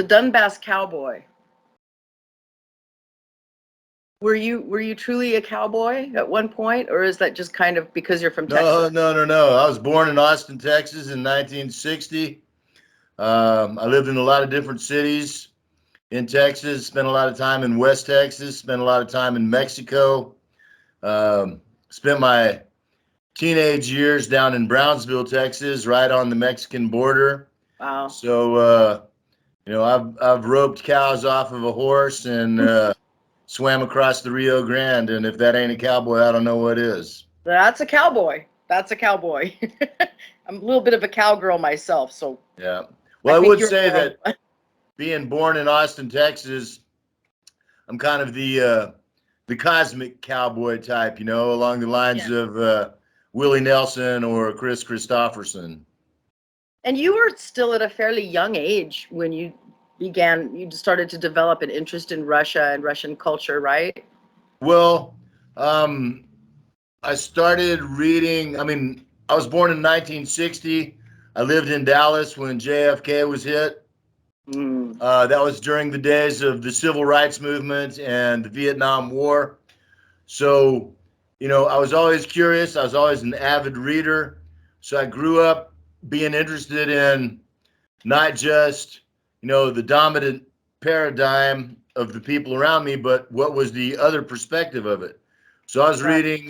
Donbas cowboy. Were you truly a cowboy at one point, or is that just kind of because you're from Texas? No. I was born in Austin, Texas in 1960. I lived in a lot of different cities in Texas, spent a lot of time in West Texas, spent a lot of time in Mexico, spent my teenage years down in Brownsville, Texas, right on the Mexican border. Wow. So, I've roped cows off of a horse and swam across the Rio Grande, and if that ain't a cowboy, I don't know what is. That's a cowboy. That's a cowboy. I'm a little bit of a cowgirl myself, so yeah. Well, I would say that being born in Austin, Texas, I'm kind of the cosmic cowboy type, along the lines of Willie Nelson or Chris Christopherson. And you were still at a fairly young age when you started to develop an interest in Russia and Russian culture, right? Well, I started reading, I was born in 1960. I lived in Dallas when JFK was hit. That was during the days of the Civil Rights Movement and the Vietnam War. So, I was always curious. I was always an avid reader. So I grew up being interested in not just, the dominant paradigm of the people around me, but what was the other perspective of it. So I was reading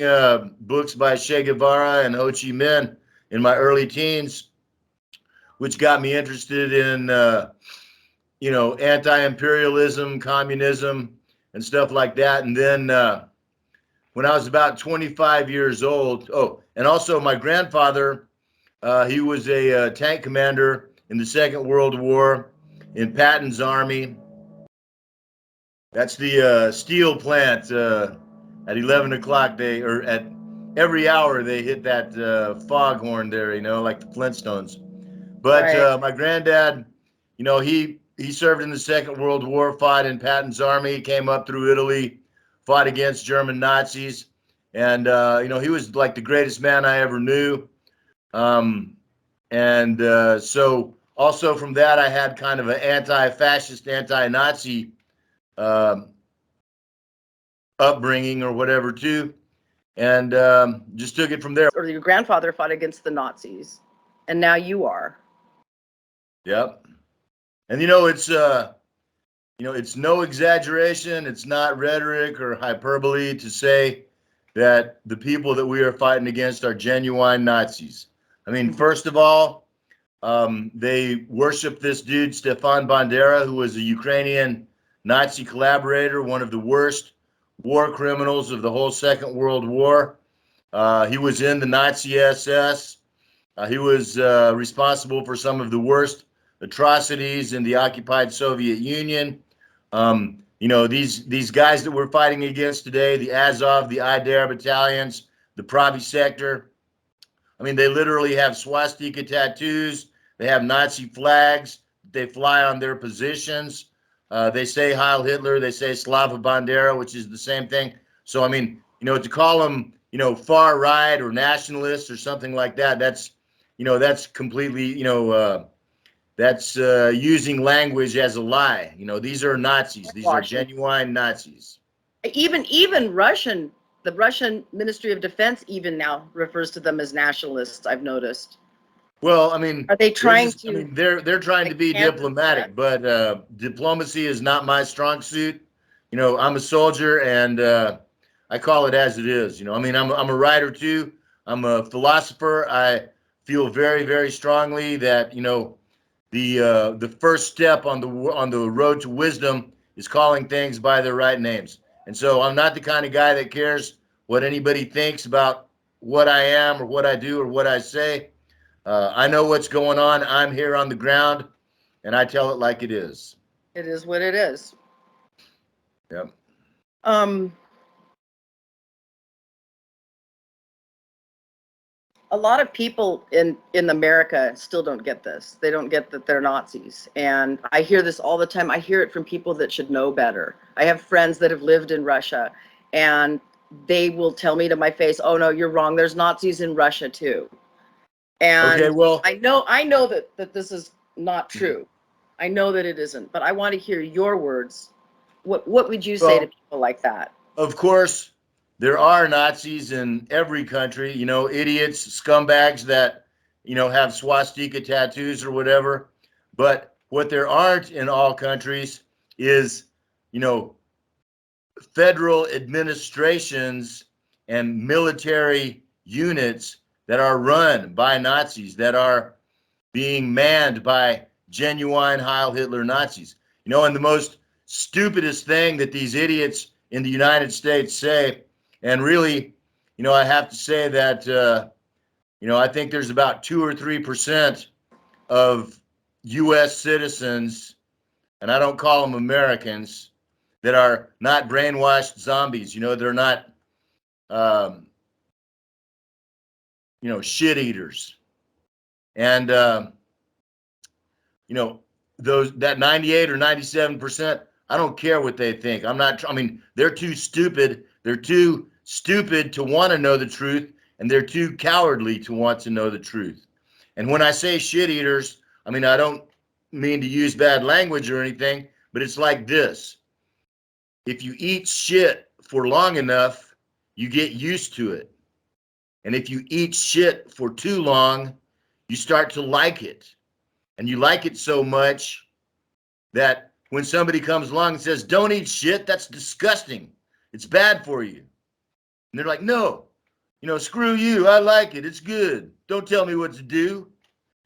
books by Che Guevara and Ho Chi Minh in my early teens, which got me interested in, anti-imperialism, communism, and stuff like that. And then when I was about 25 years old, and also my grandfather, he was a tank commander in the Second World War in Patton's army. That's the steel plant. At 11 o'clock, at every hour, they hit that foghorn there, like the Flintstones. But my granddad, he served in the Second World War, fought in Patton's army, came up through Italy, fought against German Nazis. And, he was like the greatest man I ever knew. So also from that, I had kind of an anti-fascist, anti-Nazi upbringing or whatever too, and just took it from there. Or your grandfather fought against the Nazis, and now you are. Yep. And it's no exaggeration, it's not rhetoric or hyperbole to say that the people that we are fighting against are genuine Nazis. First of all, they worship this dude, Stefan Bandera, who was a Ukrainian Nazi collaborator, one of the worst war criminals of the whole Second World War. He was in the Nazi SS. He was responsible for some of the worst atrocities in the occupied Soviet Union. These guys that we're fighting against today, the Azov, the Ider battalions, the Pravi sector, they literally have swastika tattoos. They have Nazi flags. They fly on their positions. They say Heil Hitler. They say Slava Bandera, which is the same thing. So, to call them, far right or nationalists or something like that, that's completely, that's using language as a lie. These are Nazis. These are genuine Nazis. Even the Russian Ministry of Defense even now refers to them as nationalists, I've noticed. Well, are they trying to? They're trying to be diplomatic, but diplomacy is not my strong suit. I'm a soldier, and I call it as it is. I'm a writer too. I'm a philosopher. I feel very, very strongly that the first step on the road to wisdom is calling things by their right names. And so I'm not the kind of guy that cares what anybody thinks about what I am or what I do or what I say. I know what's going on. I'm here on the ground, and I tell it like it is. It is what it is. Yep. A lot of people in America still don't get this. They don't get that they're Nazis. And I hear this all the time. I hear it from people that should know better. I have friends that have lived in Russia, and they will tell me to my face, "Oh no, you're wrong. There's Nazis in Russia too." And okay, well, I know that this is not true. I know that it isn't, but I want to hear your words. What would you say Well, to people like that? of course, there are Nazis in every country, you know, idiots, scumbags that, you know, have swastika tattoos or whatever. But what there aren't in all countries is, you know, federal administrations and military units that are run by Nazis, that are being manned by genuine Heil Hitler Nazis. You know, and the most stupidest thing that these idiots in the United States say, and really, you know, I have to say that, you know, I think there's about 2 or 3% of U.S. citizens, and I don't call them Americans, that are not brainwashed zombies. You know, they're not, um, you know, shit eaters. And, you know, that 98 or 97%, I don't care what they think. I mean, they're too stupid. They're too stupid to want to know the truth, and they're too cowardly to want to know the truth. And when I say shit eaters, I mean, I don't mean to use bad language or anything, but it's like this. If you eat shit for long enough, you get used to it. And if you eat shit for too long, you start to like it. And you like it so much that when somebody comes along and says, don't eat shit, that's disgusting. It's bad for you. And they're like, no, you know, screw you. I like it. It's good. Don't tell me what to do,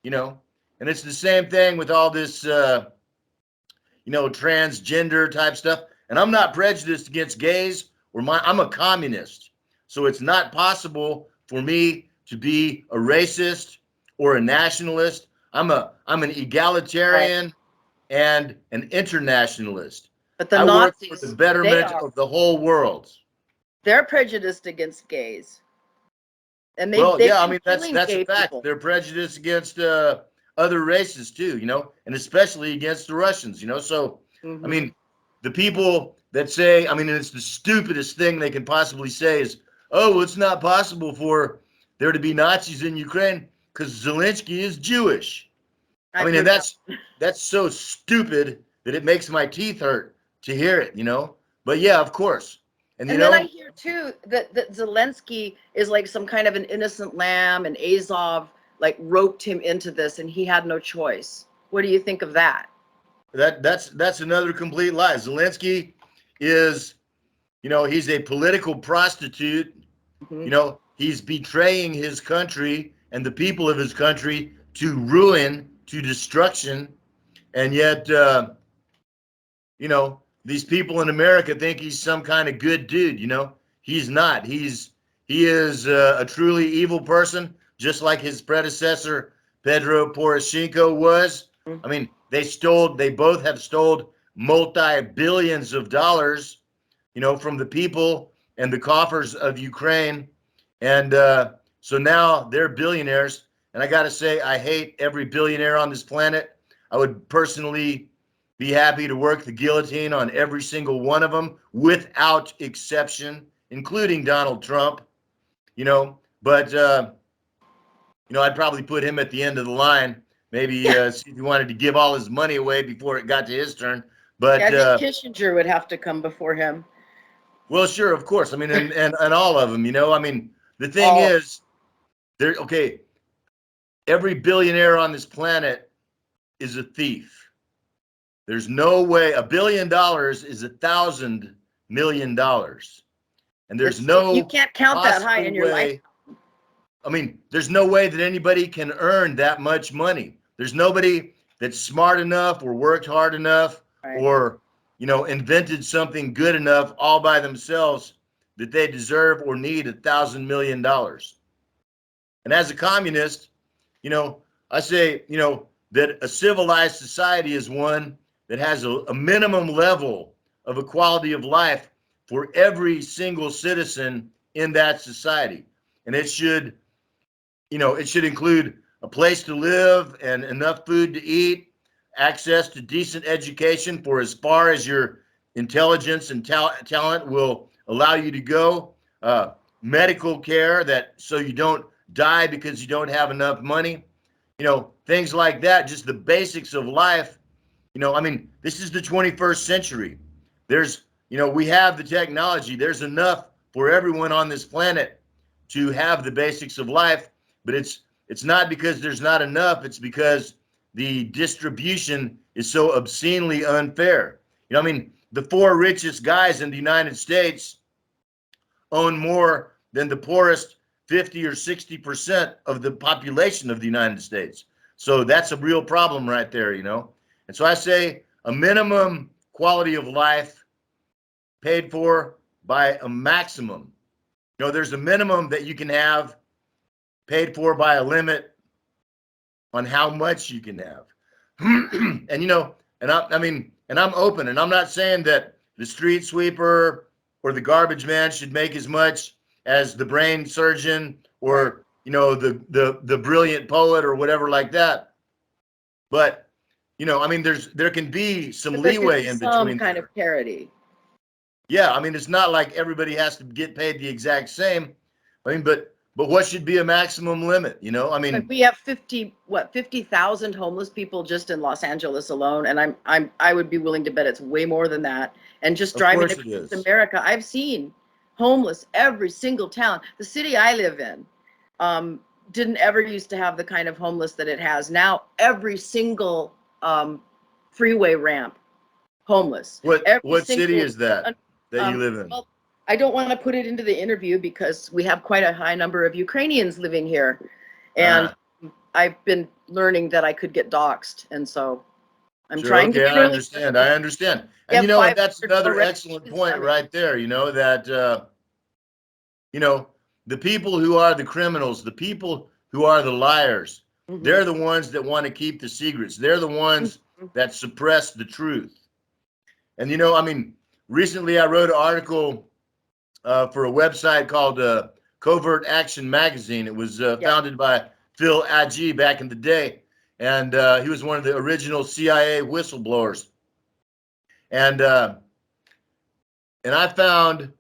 you know. And it's the same thing with all this, you know, transgender type stuff. And I'm not prejudiced against gays I'm a communist. So it's not possible for me to be a racist or a nationalist. I'm an egalitarian Right. and an internationalist. But the I work for the Nazis, betterment of the whole world. they're prejudiced against gays. And they've Well, yeah, I been mean killing that's a gay fact. people. They're prejudiced against other races too, you know, and especially against the Russians, you know. So, I Hmm. mean, the people that say, I mean, it's the stupidest thing they can possibly say is, "Oh, well, it's not possible for there to be Nazis in Ukraine because Zelensky is Jewish." I I've mean, and heard that. that's so stupid that it makes my teeth hurt to hear it, you know. But yeah, of course, and you And then I know, hear too that Zelensky is like some kind of an innocent lamb, and Azov like roped him into this, and he had no choice. What do you think of that? that's another complete lie. Zelensky is, you know, he's a political prostitute. Hmm. You know, he's betraying his country and the people of his country to ruin, to destruction, and yet, you know, these people in America think he's some kind of good dude. You know, he's not. He is a truly evil person, just like his predecessor Pedro Poroshenko was. I mean, they both have stole multi-billions of dollars, you know, from the people and the coffers of Ukraine, and so now they're billionaires. And I got to say, I hate every billionaire on this planet. I would personally be happy to work the guillotine on every single one of them without exception, including Donald Trump, you know. But, you know, I'd probably put him at the end of the line, maybe see if he wanted to give all his money away before it got to his turn. Yeah, But, I think Kissinger would have to come before him. well, sure, of course. I mean, and all of them, you know. I mean, the thing All is, okay, every billionaire on this planet is a thief. There's no way $1 billion is $1,000 million. And there's you no can't count that high possible in your life. way. I mean, there's no way that anybody can earn that much money. There's nobody that's smart enough or worked hard enough Right. or, you know, invented something good enough all by themselves that they deserve or need $1,000 million. And as a communist, you know, I say, you know, that a civilized society is one that has a minimum level of equality of life for every single citizen in that society. And it should, you know, it should include a place to live and enough food to eat, access to decent education for as far as your intelligence and talent will allow you to go, medical care that so you don't die because you don't have enough money, you know, things like that, just the basics of life. You know, I mean, this is the 21st century. There's, you know, we have the technology. There's enough for everyone on this planet to have the basics of life, but it's not because there's not enough. It's because the distribution is so obscenely unfair. You know, I mean, the 4 richest guys in the United States own more than the poorest 50 or 60% of the population of the United States. So that's a real problem right there, you know. And so I say a minimum quality of life paid for by a maximum. You know, there's a minimum that you can have paid for by a limit on how much you can have. And, you know, and I mean, and I'm open, and I'm not saying that the street sweeper or the garbage man should make as much as the brain surgeon or, you know, the brilliant poet or whatever like that. But, you know, I mean, there can be some leeway in between. Some kind of parity. Yeah, I mean, it's not like everybody has to get paid the exact same. I mean, but what should be a maximum limit? You know, I mean, like we have 50,000 homeless people just in Los Angeles alone, and I would be willing to bet it's way more than that. And just driving across America, I've seen homeless every single town. The city I live in didn't ever used to have the kind of homeless that it has now. Every single freeway ramp, homeless. What city is that you live in? Well, I don't want to put it into the interview because we have quite a high number of Ukrainians living here. And I've been learning that I could get doxxed. And so I'm trying to. I understand. I understand. And, you know, and that's another excellent point right there, you know, that, you know, the people who are the criminals, the people who are the liars, they're the ones that want to keep the secrets. They're the ones that suppress the truth. And, you know, I mean, recently I wrote an article for a website called Covert Action Magazine. It was founded by Phil Agee back in the day. And he was one of the original CIA whistleblowers. And I found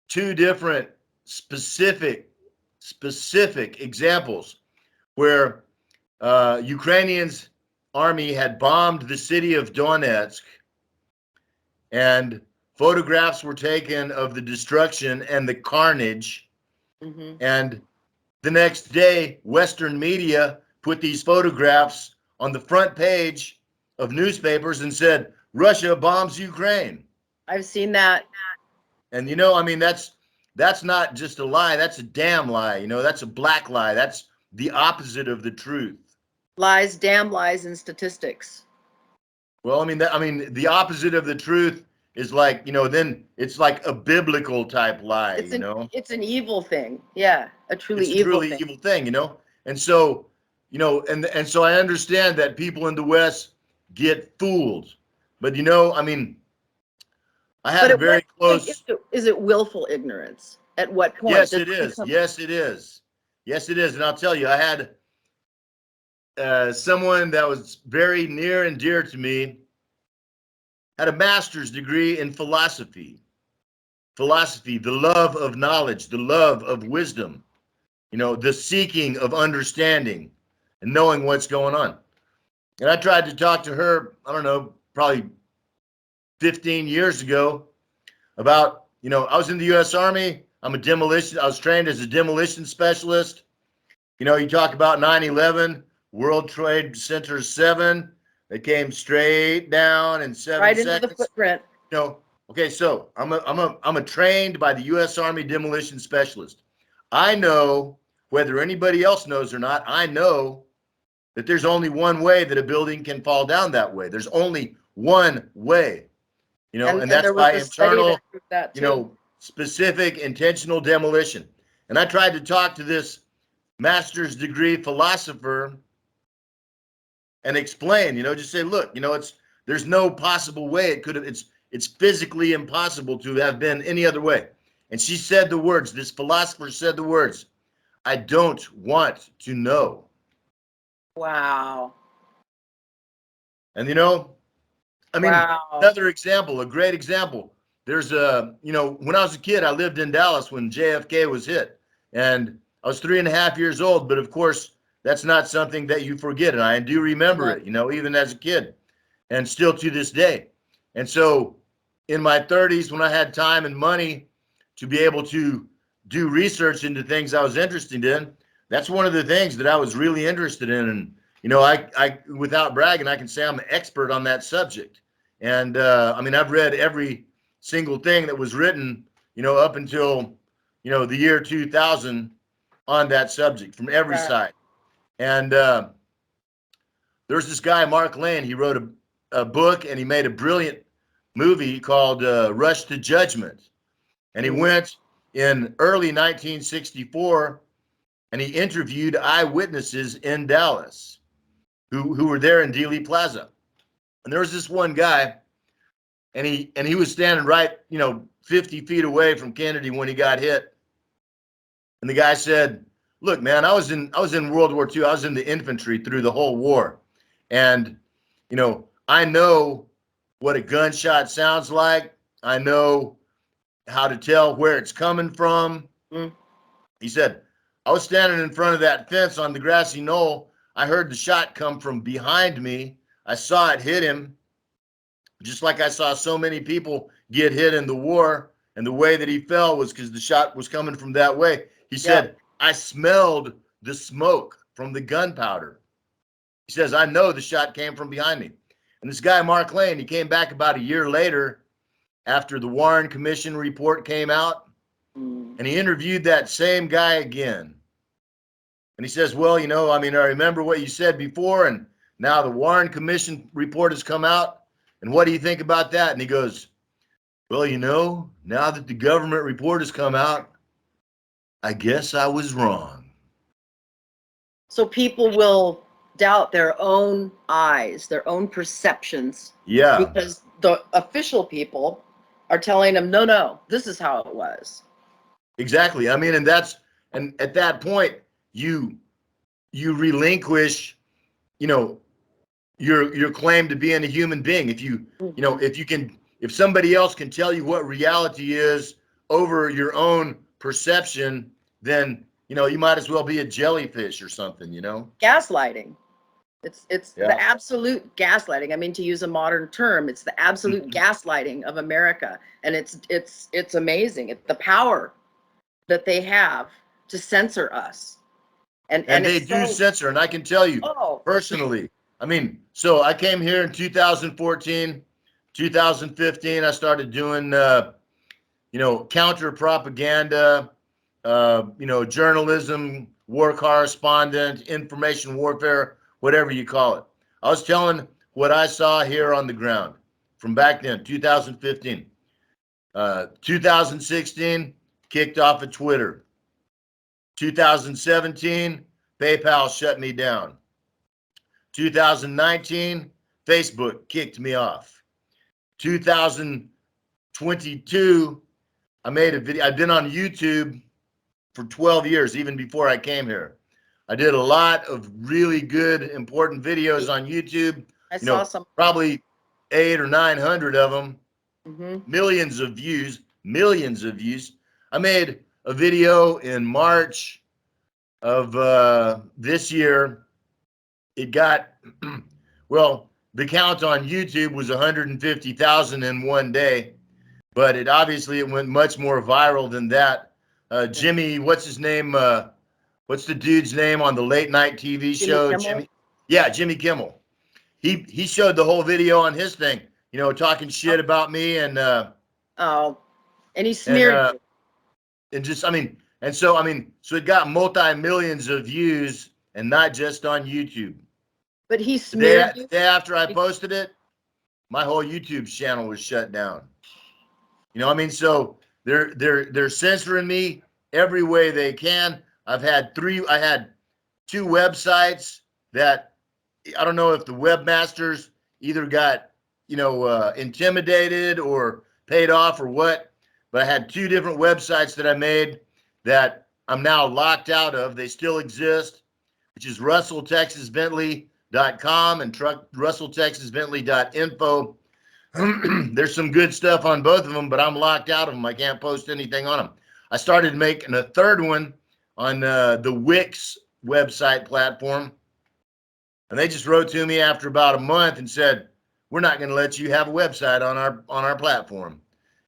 2 different specific examples where Ukrainians' army had bombed the city of Donetsk, and photographs were taken of the destruction and the carnage. And the next day, Western media put these photographs on the front page of newspapers and said, Russia bombs Ukraine. I've seen that. And, you know, I mean, that's not just a lie. That's a damn lie. You know, that's a black lie. That's the opposite of the truth. Lies, damn lies, and statistics. Well, I mean, the opposite of the truth is like, you know, then it's like a biblical type lie, you know. It's an evil thing. Yeah, a truly evil thing, you know. And so, you know, and so I understand that people in the West get fooled. But, you know, I mean, I had a very close. Is it willful ignorance? At what point? Yes, it is. Yes, it is. Yes, it is. And I'll tell you, I had someone that was very near and dear to me, had a master's degree in philosophy. Philosophy, the love of knowledge, the love of wisdom, you know, the seeking of understanding and knowing what's going on. And I tried to talk to her, I don't know, probably 15 years ago about, you know, I was in the U.S. Army. I was trained as a demolition specialist. You know, you talk about 9/11, World Trade Center 7. They came straight down in 7 right seconds. Into the footprint. You know, okay, so I'm a trained by the U.S. Army demolition specialist. I know, whether anybody else knows or not, I know that there's only one way that a building can fall down that way. There's only one way, you know, and that's by internal, you know, specific intentional demolition. And I tried to talk to this master's degree philosopher and explain, you know, just say, look, you know, there's no possible way it could have, it's physically impossible to have been any other way. And she said the words, this philosopher said the words, I don't want to know. Wow. And, you know, I mean, another example, a great example. There's you know, when I was a kid, I lived in Dallas when JFK was hit. And I was 3.5 years old, but of course, that's not something that you forget. And I do remember it, you know, even as a kid. and still to this day. And so in my 30s, when I had time and money to be able to do research into things I was interested in, that's one of the things that I was really interested in. And, you know, I without bragging, I can say I'm an expert on that subject. And I mean, I've read every single thing that was written, you know, up until, you know, the year 2000 on that subject from every side. And there's this guy, Mark Lane, he wrote a book and he made a brilliant movie called Rush to Judgment. And he went in early 1964 and he interviewed eyewitnesses in Dallas who were there in Dealey Plaza. And there was this one guy, and he was standing right, you know, 50 feet away from Kennedy when he got hit. And the guy said, "Look, man, I was in World War II. I was in the infantry through the whole war. And, you know, I know what a gunshot sounds like. I know how to tell where it's coming from." He said, "I was standing in front of that fence on the grassy knoll. I heard the shot come from behind me. I saw it hit him, just like I saw so many people get hit in the war. And the way that he fell was because the shot was coming from that way." He said, "I smelled the smoke from the gunpowder." He says, "I know the shot came from behind me." And this guy, Mark Lane, he came back about a year later after the Warren Commission report came out, and he interviewed that same guy again. And he says, "Well, you know, I mean, I remember what you said before, and now the Warren Commission report has come out. And what do you think about that?" And he goes, "Well, you know, now that the government report has come out, I guess I was wrong." So people will doubt their own eyes, their own perceptions. Yeah. Because the official people are telling them, no, no, this is how it was. Exactly. I mean, and at that point, you relinquish, you know, your claim to being a human being. If you know, if somebody else can tell you what reality is over your own perception, then, you know, you might as well be a jellyfish or something, you know? Gaslighting. It's the absolute gaslighting. I mean, to use a modern term, it's the absolute gaslighting of America. And it's amazing. It's the power that they have to censor us. And they do censor, and I can tell you personally, I mean, so I came here in 2014, 2015, I started doing, you know, counter propaganda, you know, journalism, war correspondent, information warfare, whatever you call it. I was telling what I saw here on the ground from back then, 2015. 2016, kicked off of Twitter. 2017, PayPal shut me down. 2019, Facebook kicked me off. 2022, I made a video. I've been on YouTube for 12 years, even before I came here. I did a lot of really good, important videos on YouTube. I saw some, probably 800 or 900 of them, millions of views, millions of views. I made a video in March of this year. It got, well, the count on YouTube was 150,000 in one day, but it went much more viral than that. Jimmy, what's his name? What's the dude's name on the late night TV show? Jimmy Kimmel. He showed the whole video on his thing, you know, talking shit about me and and he smeared and just, I mean, and so so it got multi-millions of views, and not just on YouTube. But he smeared the day after I posted it, my whole YouTube channel was shut down. You know, I mean, so they're censoring me every way they can. I had 2 websites that I don't know if the webmasters either got, you know, intimidated or paid off or what, but I had 2 different websites that I made that I'm now locked out of. They still exist, which is RussellTexasBentley.com and RussellTexasBentley.info. There's some good stuff on both of them, but I'm locked out of them. I can't post anything on them. I started making a third one on the Wix website platform, and they just wrote to me after about a month and said, we're not going to let you have a website on our platform.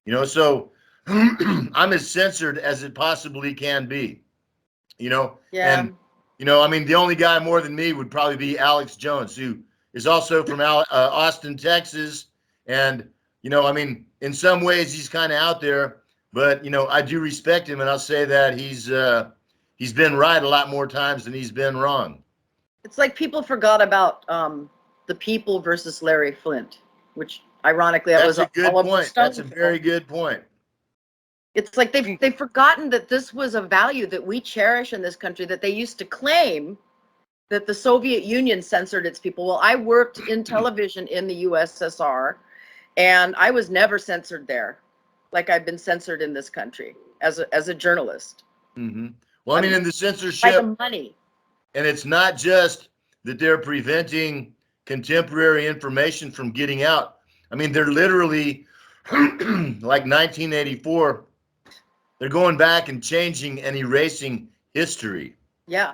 You know, so I'm as censored as it possibly can be. You know, Yeah. and you know, I mean, the only guy more than me would probably be Alex Jones, who is also from Austin, Texas, and you know, I mean, in some ways he's kind of out there, but you know, I do respect him, and I'll say that he's been right a lot more times than he's been wrong. It's like people forgot about the People versus Larry Flint, which ironically that was That's a good all over point. Stone That's a very good point. It's like they've forgotten that this was a value that we cherish in this country, that they used to claim that the Soviet Union censored its people. Well, I worked in television in the USSR, and I was never censored there, like I've been censored in this country as a journalist. Mm-hmm. Well, I mean, in the censorship, by the money, and it's not just that they're preventing contemporary information from getting out. I mean, they're literally like 1984. They're going back and changing and erasing history. yeah.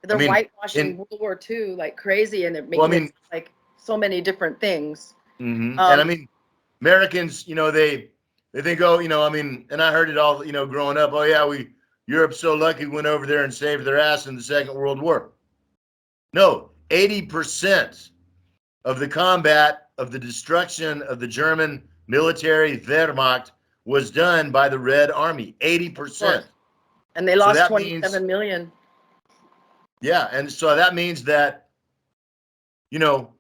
They're whitewashing World War II like crazy, and they're making it like so many different things. Mm-hmm. And I mean, Americans, you know, they think, oh, you know, I mean, and I heard it all, you know, growing up. Oh yeah, Europe's so lucky went over there and saved their ass in the Second World War. No, 80% of the combat, of the destruction of the German military Wehrmacht was done by the Red Army. 80%. And they lost 27 million. Yeah, and so that means that, you know,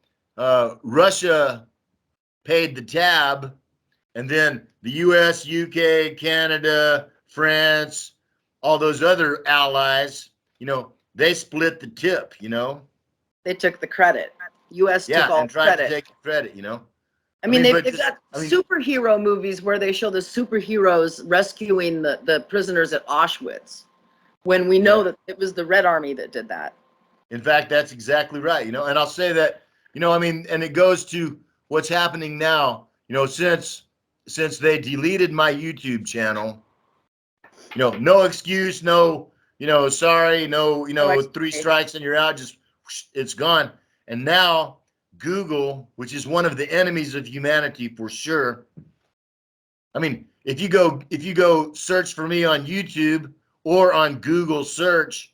Russia paid the tab, and then the US, UK, Canada, France, all those other allies, you know, they split the tip, you know. They took the credit. US took all and tried to take the credit, you know. I mean, they've got superhero movies where they show the superheroes rescuing the prisoners at Auschwitz, when we know that it was the Red Army that did that. In fact, that's exactly right, you know. And I'll say that, you know, I mean, and it goes to what's happening now, you know, since they deleted my YouTube channel, you know, no excuse, no, you know, sorry, no, you know, 3 strikes and you're out, just it's gone. And now Google, which is one of the enemies of humanity for sure. I mean, if you go search for me on YouTube or on Google search,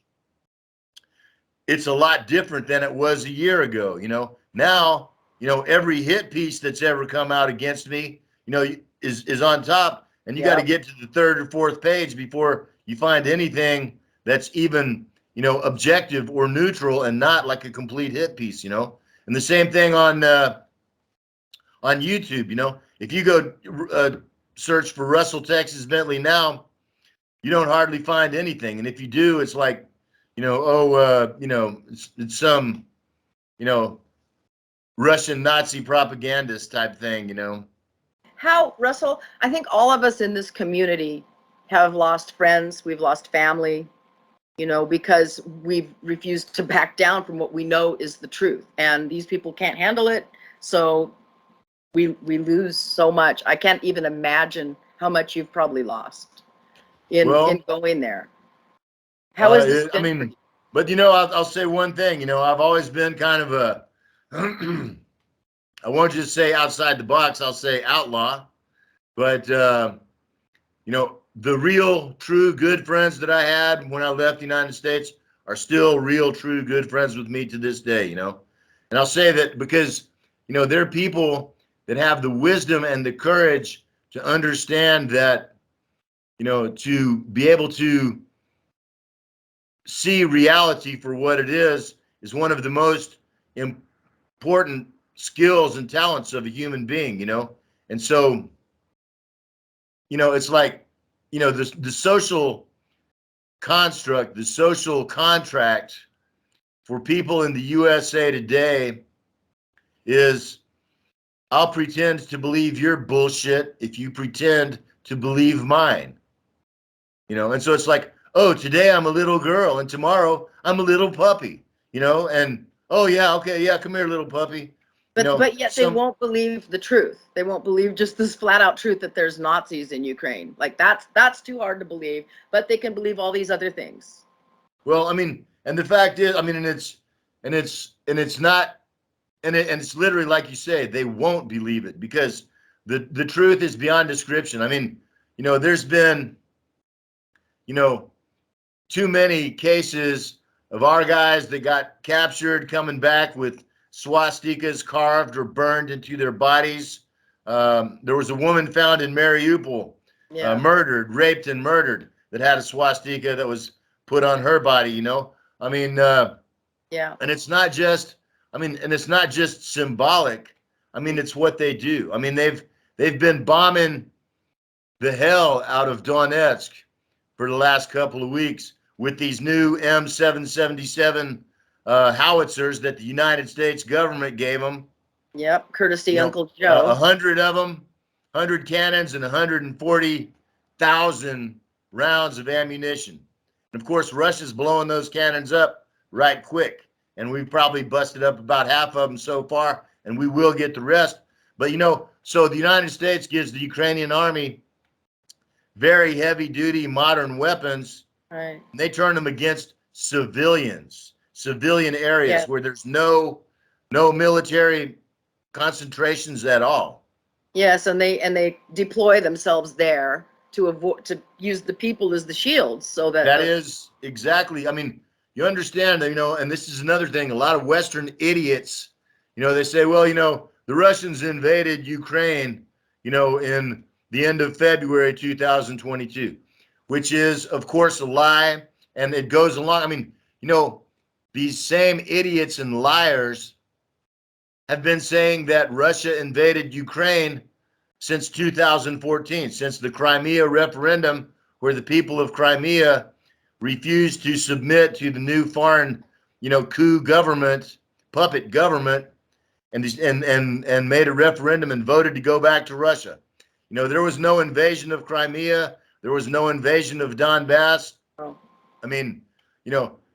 it's a lot different than it was a year ago. You know, now, you know, every hit piece that's ever come out against me, you know, is on top, and you got to get to the 3rd or 4th page before you find anything that's even, you know, objective or neutral and not like a complete hit piece, you know. And the same thing on YouTube, you know, if you go search for Russell, Texas, Bentley now, you don't hardly find anything. And if you do, it's like, you know, you know, it's some, you know, Russian Nazi propagandist type thing, you know. How, Russell, I think all of us in this community have lost friends, we've lost family, you know, because we've refused to back down from what we know is the truth. And these people can't handle it, so we lose so much. I can't even imagine how much you've probably lost in going there. How is this? I mean, but you know, I'll say one thing. You know, I've always been kind of a, I won't just say outside the box. I'll say outlaw. But you know, the real, true, good friends that I had when I left the United States are still real, true, good friends with me to this day. You know, and I'll say that because, you know, they're people that have the wisdom and the courage to understand that, you know, to be able to see reality for what it is one of the most important skills and talents of a human being, you know. And so, you know, it's like, you know, the social construct, the social contract for people in the USA today is, I'll pretend to believe your bullshit if you pretend to believe mine. You know, and so it's like, oh, today I'm a little girl and tomorrow I'm a little puppy, you know, and oh yeah, okay, yeah, come here, little puppy. But yet they won't believe the truth. They won't believe just this flat out truth that there's Nazis in Ukraine. Like that's too hard to believe, but they can believe all these other things. Well, I mean, and the fact is, I mean, and it's not, and it's literally like you say, they won't believe it because the truth is beyond description. I mean, there's been, too many cases of our guys that got captured coming back with swastikas carved or burned into their bodies. There was a woman found in Mariupol, murdered, raped, and murdered, that had a swastika that was put on her body. I mean, and it's not just, and it's not just symbolic. I mean, it's what they do. I mean, they've been bombing the hell out of Donetsk for the last couple of weeks with these new M777 howitzers that the United States government gave them. Yep, courtesy Uncle Joe. 100 of them, 100 cannons, and 140,000 rounds of ammunition. And of course, Russia's blowing those cannons up right quick. And we've probably busted up about half of them so far, and we will get the rest. But, so the United States gives the Ukrainian army very heavy duty modern weapons. Right. And they turn them against civilian areas where there's no military concentrations at all. Yes, and they deploy themselves there to use the people as the shields, so that is exactly. I mean, you understand that, and this is another thing. A lot of Western idiots, they say, well, the Russians invaded Ukraine, in the end of February 2022, which is, of course, a lie, and it goes along. I mean, these same idiots and liars have been saying that Russia invaded Ukraine since 2014, since the Crimea referendum, where the people of Crimea refused to submit to the new foreign, coup government, puppet government, and made a referendum and voted to go back to Russia. There was no invasion of Crimea. There was no invasion of Donbas. Oh. I mean,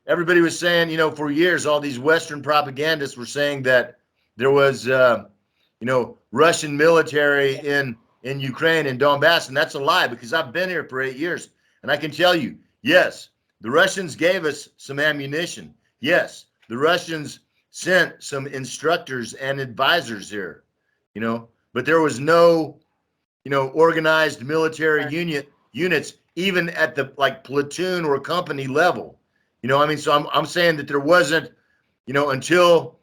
everybody was saying, for years, all these Western propagandists were saying that there was, Russian military in Ukraine and Donbas, and that's a lie, because I've been here for 8 years, and I can tell you, yes, the Russians gave us some ammunition. Yes, the Russians sent some instructors and advisors here, but there was no, organized military units, even at the platoon or company level. So I'm saying that there wasn't, until,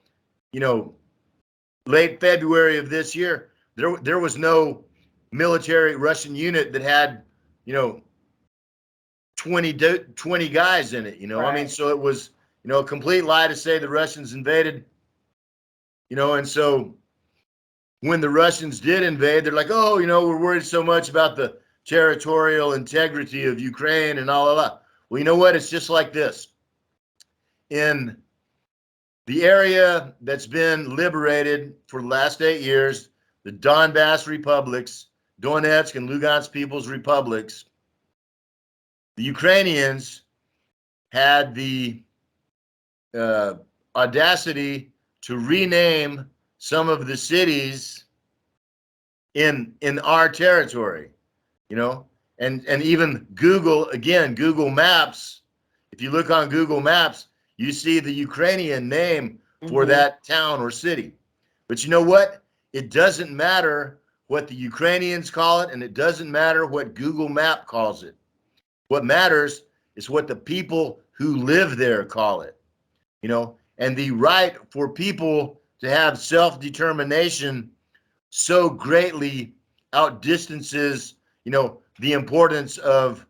late February of this year, there was no military Russian unit that had, 20 guys in it, Right. So it was, a complete lie to say the Russians invaded, and so when the Russians did invade, they're like, oh, we're worried so much about the territorial integrity of Ukraine and all of that. Well, you know what? It's just like this. In the area that's been liberated for the last 8 years, the Donbas republics, Donetsk and Lugansk People's Republics, the Ukrainians had the audacity to rename some of the cities in our territory, and even Google Maps, if you look on Google Maps, you see the Ukrainian name for that town or city. But you know what? It doesn't matter what the Ukrainians call it, and it doesn't matter what Google Map calls it. What matters is what the people who live there call it, and the right for people to have self-determination so greatly outdistances, the importance of,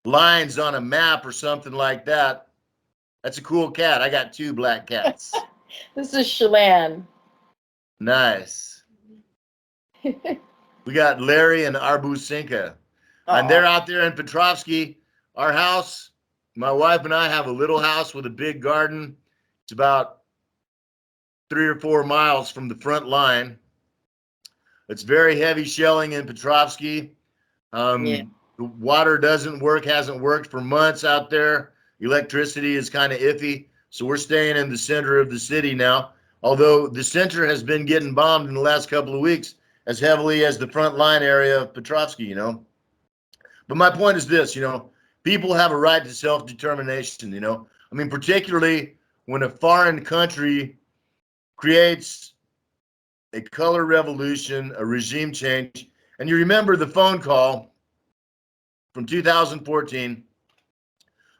lines on a map or something like that. That's a cool cat. I got 2 black cats. This is Chelan. Nice. We got Larry and Arbusinka. And they're out there in Petrovsky. Our house, my wife and I have a little house with a big garden. It's about 3 or 4 miles from the front line. It's very heavy shelling in Petrovsky. The water doesn't work, hasn't worked for months out there. Electricity is kind of iffy. So we're staying in the center of the city now. Although the center has been getting bombed in the last couple of weeks as heavily as the front line area of Petrovsky, But my point is this, people have a right to self-determination, particularly when a foreign country creates a color revolution, a regime change, and you remember the phone call from 2014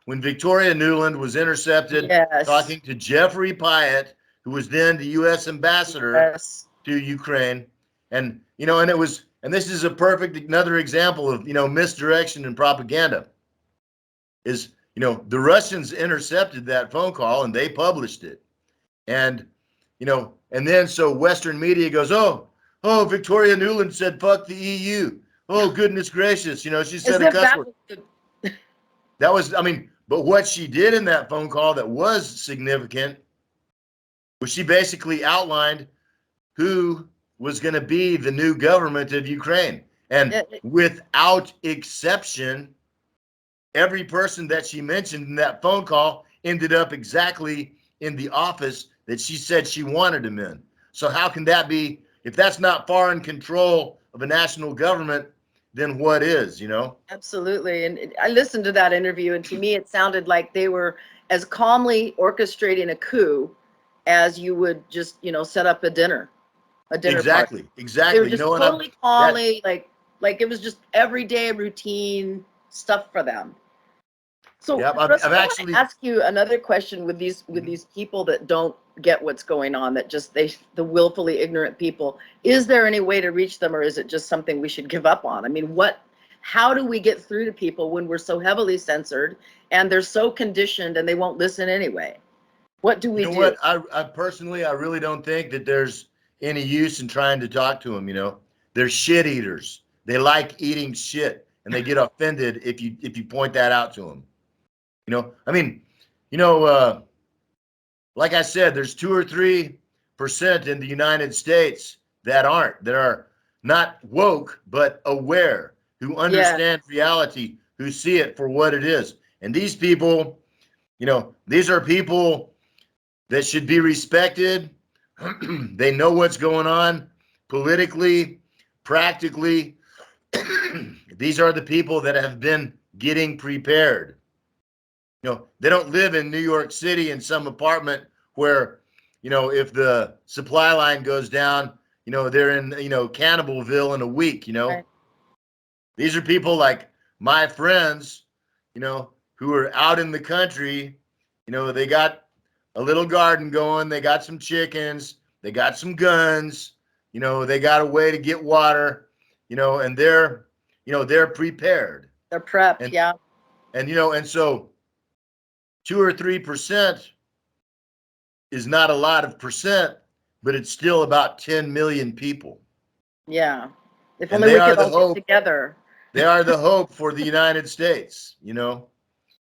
when Victoria Nuland was intercepted talking to Jeffrey Pyatt, who was then the U.S. ambassador to Ukraine. And, and it was, and this is a perfect, another example of, misdirection and propaganda is, the Russians intercepted that phone call and they published it. And, and then so Western media goes, oh, Victoria Nuland said, fuck the EU. Oh, goodness gracious. She said a cuss word. That was, but what she did in that phone call that was significant was she basically outlined who was going to be the new government of Ukraine. And without exception, every person that she mentioned in that phone call ended up exactly in the office that she said she wanted him in. So how can that be? If that's not foreign control of a national government, then what is, Absolutely. And I listened to that interview, and to me, it sounded like they were as calmly orchestrating a coup as you would just, set up a dinner Exactly. party. Exactly. They were just totally calmly, like it was just everyday routine stuff for them. So yep, Russ, I've I want actually to ask you another question with these people that don't get what's going on, that just the willfully ignorant people. Is there any way to reach them, or is it just something we should give up on? How do we get through to people when we're so heavily censored and they're so conditioned and they won't listen anyway? What do we do? What? I personally, I really don't think that there's any use in trying to talk to them. They're shit eaters. They like eating shit, and they get offended if you point that out to them. Like I said, there's 2 or 3% in the United States that are not woke but aware, who understand reality, who see it for what it is. And these people, these are people that should be respected. They know what's going on politically, practically. These are the people that have been getting prepared. They don't live in New York City in some apartment where, if the supply line goes down, they're in, Cannibalville in a week, Right. These are people like my friends, who are out in the country. They got a little garden going, they got some chickens, they got some guns, they got a way to get water, and they're prepared. They're prepped, and, yeah. And so 2 or 3% is not a lot of percent, but it's still about 10 million people. Yeah. If only we could all get together. They are the hope for the United States, and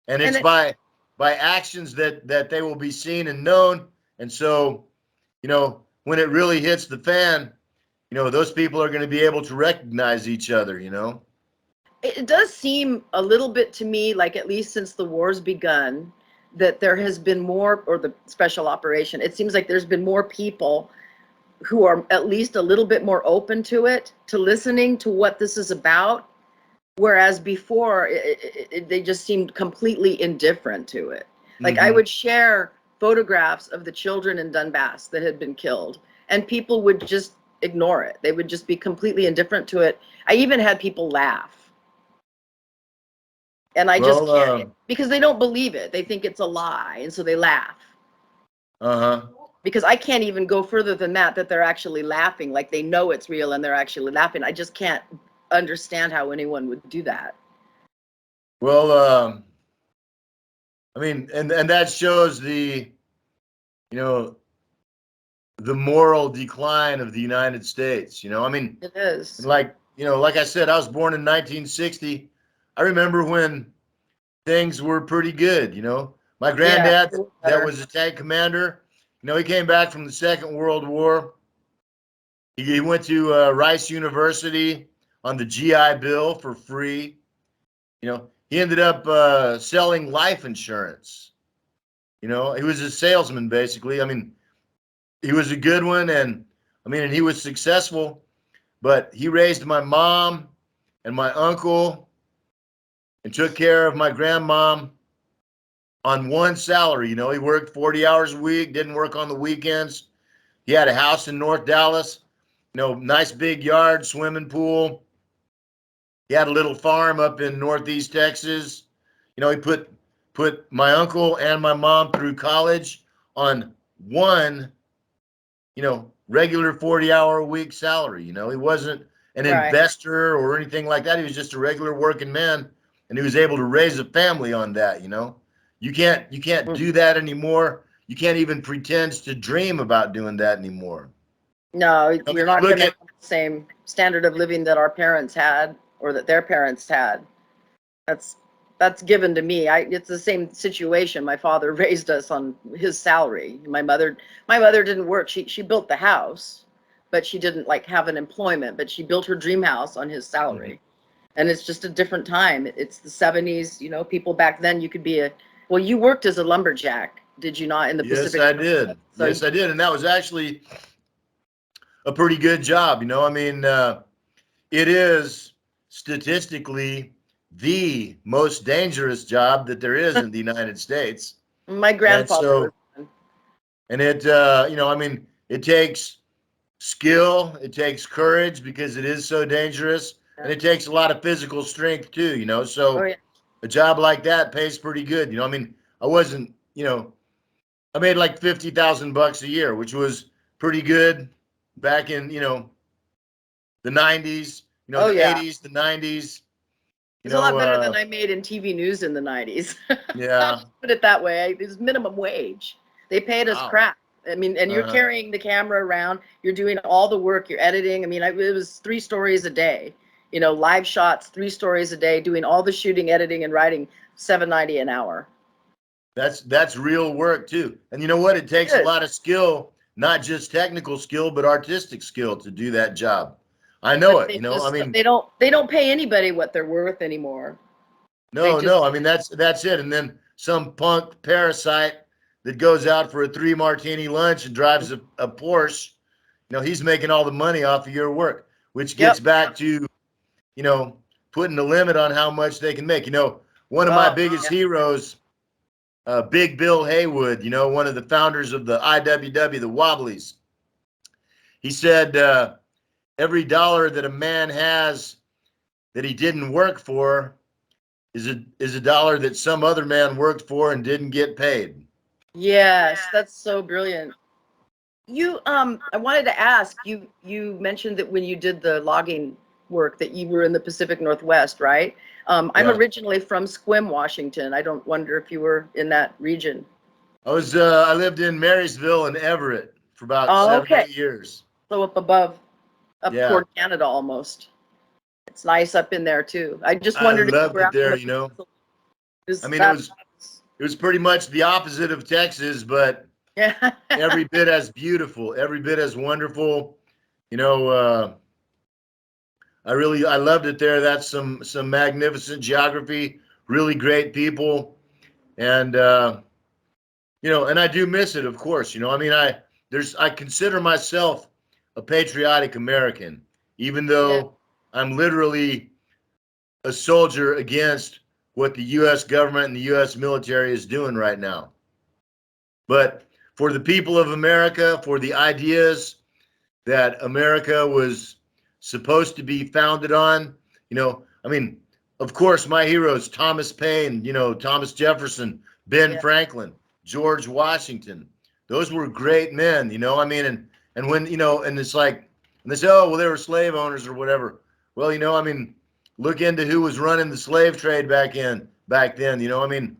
it's by actions that they will be seen and known. And so, when it really hits the fan, those people are going to be able to recognize each other, It does seem a little bit to me like, at least since the war's begun, that there has been more, or the special operation, it seems like there's been more people who are at least a little bit more open to it, to listening to what this is about. Whereas before, they just seemed completely indifferent to it. Like, I would share photographs of the children in Donbas that had been killed, and people would just ignore it. They would just be completely indifferent to it. I even had people laugh. And I just can't, because they don't believe it. They think it's a lie, and so they laugh. Because I can't even go further than that they're actually laughing, like they know it's real and they're actually laughing. I just can't understand how anyone would do that. Well, and that shows the moral decline of the United States. It is. Like I said, I was born in 1960. I remember when things were pretty good. My granddad, that was a tank commander, he came back from the Second World War. He went to Rice University on the GI Bill for free. He ended up selling life insurance. He was a salesman, basically. He was a good one, and he was successful, but he raised my mom and my uncle and took care of my grandmom. on one salary. You know, he worked 40 hours a week, didn't work on the weekends. He had a house in North Dallas, you know, nice big yard, swimming pool. He had a little farm up in Northeast Texas. You know, he put my uncle and my mom through college on one, you know, regular 40-hour a week salary. You know, he wasn't an Right. investor or anything like that. He was just a regular working man, and he was able to raise a family on that. You know, you can't do that anymore. You can't even pretend to dream about doing that anymore. No, I you're mean, not look going to at have the same standard of living that our parents had or that their parents had. That's given to me. It's the same situation. My father raised us on his salary. My mother didn't work. She built the house, but she didn't like have an employment, but she built her dream house on his salary. And it's just a different time. It's the 70s, you know, people back then you could be well, you worked as a lumberjack, did you not, in the Yes, Pacific I Northwest? did. Yes, I did, and that was actually a pretty good job. You know, I mean, it is statistically the most dangerous job that there is in the United States. My And grandfather was so, and it, you know, I mean, it takes skill, it takes courage because it is so dangerous, and yeah. it takes a lot of physical strength too, you know. Oh So yeah. a job like that pays pretty good. You know, I mean, I wasn't, you know, I made like 50,000 bucks a year, which was pretty good back in, you know, the 90s, you know, Oh the yeah. 80s, the 90s, you It's a lot know, better than I made in TV news in the 90s. I'll yeah. just put it that way. It was minimum wage. They paid us Wow. crap. I mean, and you're Uh-huh. carrying the camera around, you're doing all the work, you're editing. I mean, it was 3 stories a day, you know, live shots, 3 stories a day, doing all the shooting, editing, and writing, $7.90 an hour. That's real work too. And you know what? It It takes a is. lot of skill, not just technical skill, but artistic skill to do that job. I know But it, you know. I mean, they don't pay anybody what they're worth anymore. They no, just no. I mean, that's it. And then some punk parasite that goes out for a 3 martini lunch and drives a Porsche, you know, he's making all the money off of your work, which gets yep. back to, you know, putting a limit on how much they can make. You know, one of my Oh, biggest yeah. heroes, Big Bill Haywood, you know, one of the founders of the IWW, the Wobblies. He said, every dollar that a man has that he didn't work for is a dollar that some other man worked for and didn't get paid. Yes, that's so brilliant. I wanted to ask you. You mentioned that when you did the logging work, that you were in the Pacific Northwest, right? I'm Yeah, originally from Sequim, Washington. I don't wonder if you were in that region. I lived in Marysville and Everett for about Oh, seven or okay. eight years. So up above, up Yeah, toward Canada almost. It's nice up in there too. I just I wondered if you loved were it out on there. the You know, peninsula. I Is mean, that? it was pretty much the opposite of Texas, but Yeah. every bit as beautiful, every bit as wonderful. You know, I loved it there. That's some magnificent geography, really great people, and you know, and I do miss it, of course. You know, I mean, I consider myself a patriotic American, even Yeah. though I'm literally a soldier against what the U.S. government and the U.S. military is doing right now. But for the people of America, for the ideas that America was supposed to be founded on. You know, I mean, of course, my heroes, Thomas Paine, you know, Thomas Jefferson, Ben Yeah. Franklin, George Washington. Those were great men, you know. I mean, and when, you know, and it's like, and they say, oh, well, they were slave owners or whatever. Well, you know, I mean, look into who was running the slave trade back then, you know. I mean,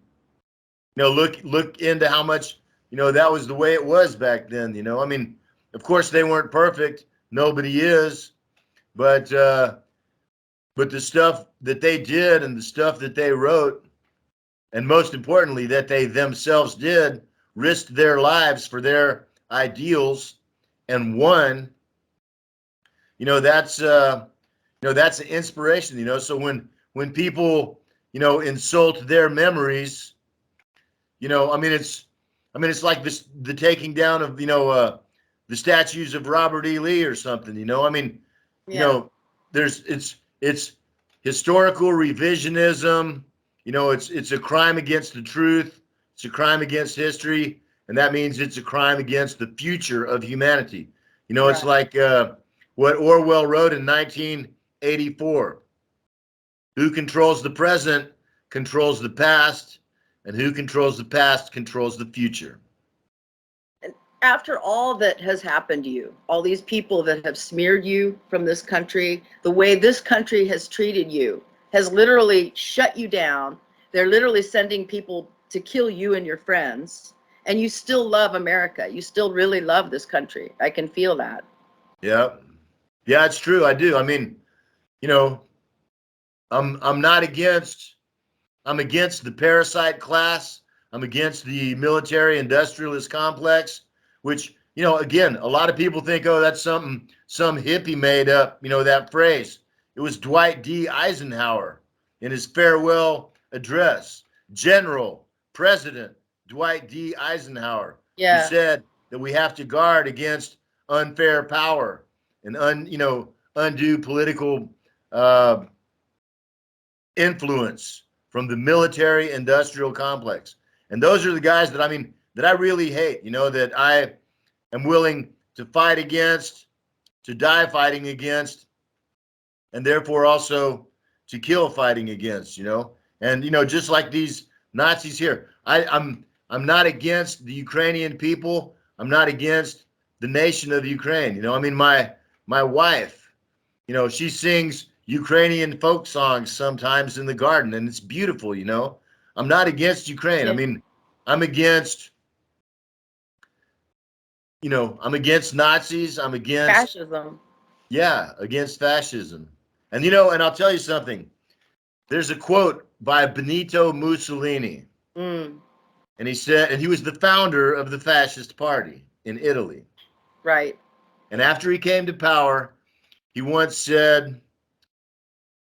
you know, look into how much, you know, that was the way it was back then, you know. I mean, of course they weren't perfect. Nobody is, but the stuff that they did and the stuff that they wrote, and most importantly that they themselves did, risked their lives for their ideals and won. You know, that's an inspiration, you know. So when people, you know, insult their memories, you know, I mean, it's like the taking down of, you know, the statues of Robert E. Lee or something. You know, I mean, you Yeah. know, it's historical revisionism. You know, it's a crime against the truth. it's a crime against history, and that means it's a crime against the future of humanity. You know, it's like what Orwell wrote in 1984. Who controls the present controls the past, and who controls the past controls the future. After all that has happened to you, all these people that have smeared you from this country, the way this country has treated you has literally shut you down. They're literally sending people to kill you and your friends, and you still love America. You still really love this country. I can feel that. Yeah. Yeah, it's true. I do. I mean, you know, I'm not against, I'm against the parasite class. I'm against the military industrialist complex, which, you know, again, a lot of people think, oh, that's something some hippie made up, you know, that phrase. It was Dwight D. Eisenhower in his farewell address. General, President Dwight D. Eisenhower, who said that we have to guard against unfair power and undue political influence from the military industrial complex. And those are the guys that, I mean, that I really hate, you know, that I am willing to fight against, to die fighting against, and therefore also to kill fighting against, you know. And, you know, just like these Nazis here, I'm not against the Ukrainian people. I'm not against the nation of Ukraine. You know, I mean, my wife, you know, she sings Ukrainian folk songs sometimes in the garden, and it's beautiful, you know. I'm not against Ukraine. I mean, I'm against, you know, I'm against Nazis. I'm against fascism. Yeah, against fascism. And, you know, and I'll tell you something. There's a quote by Benito Mussolini. And he said, and he was the founder of the fascist party in Italy. Right. And after he came to power, he once said,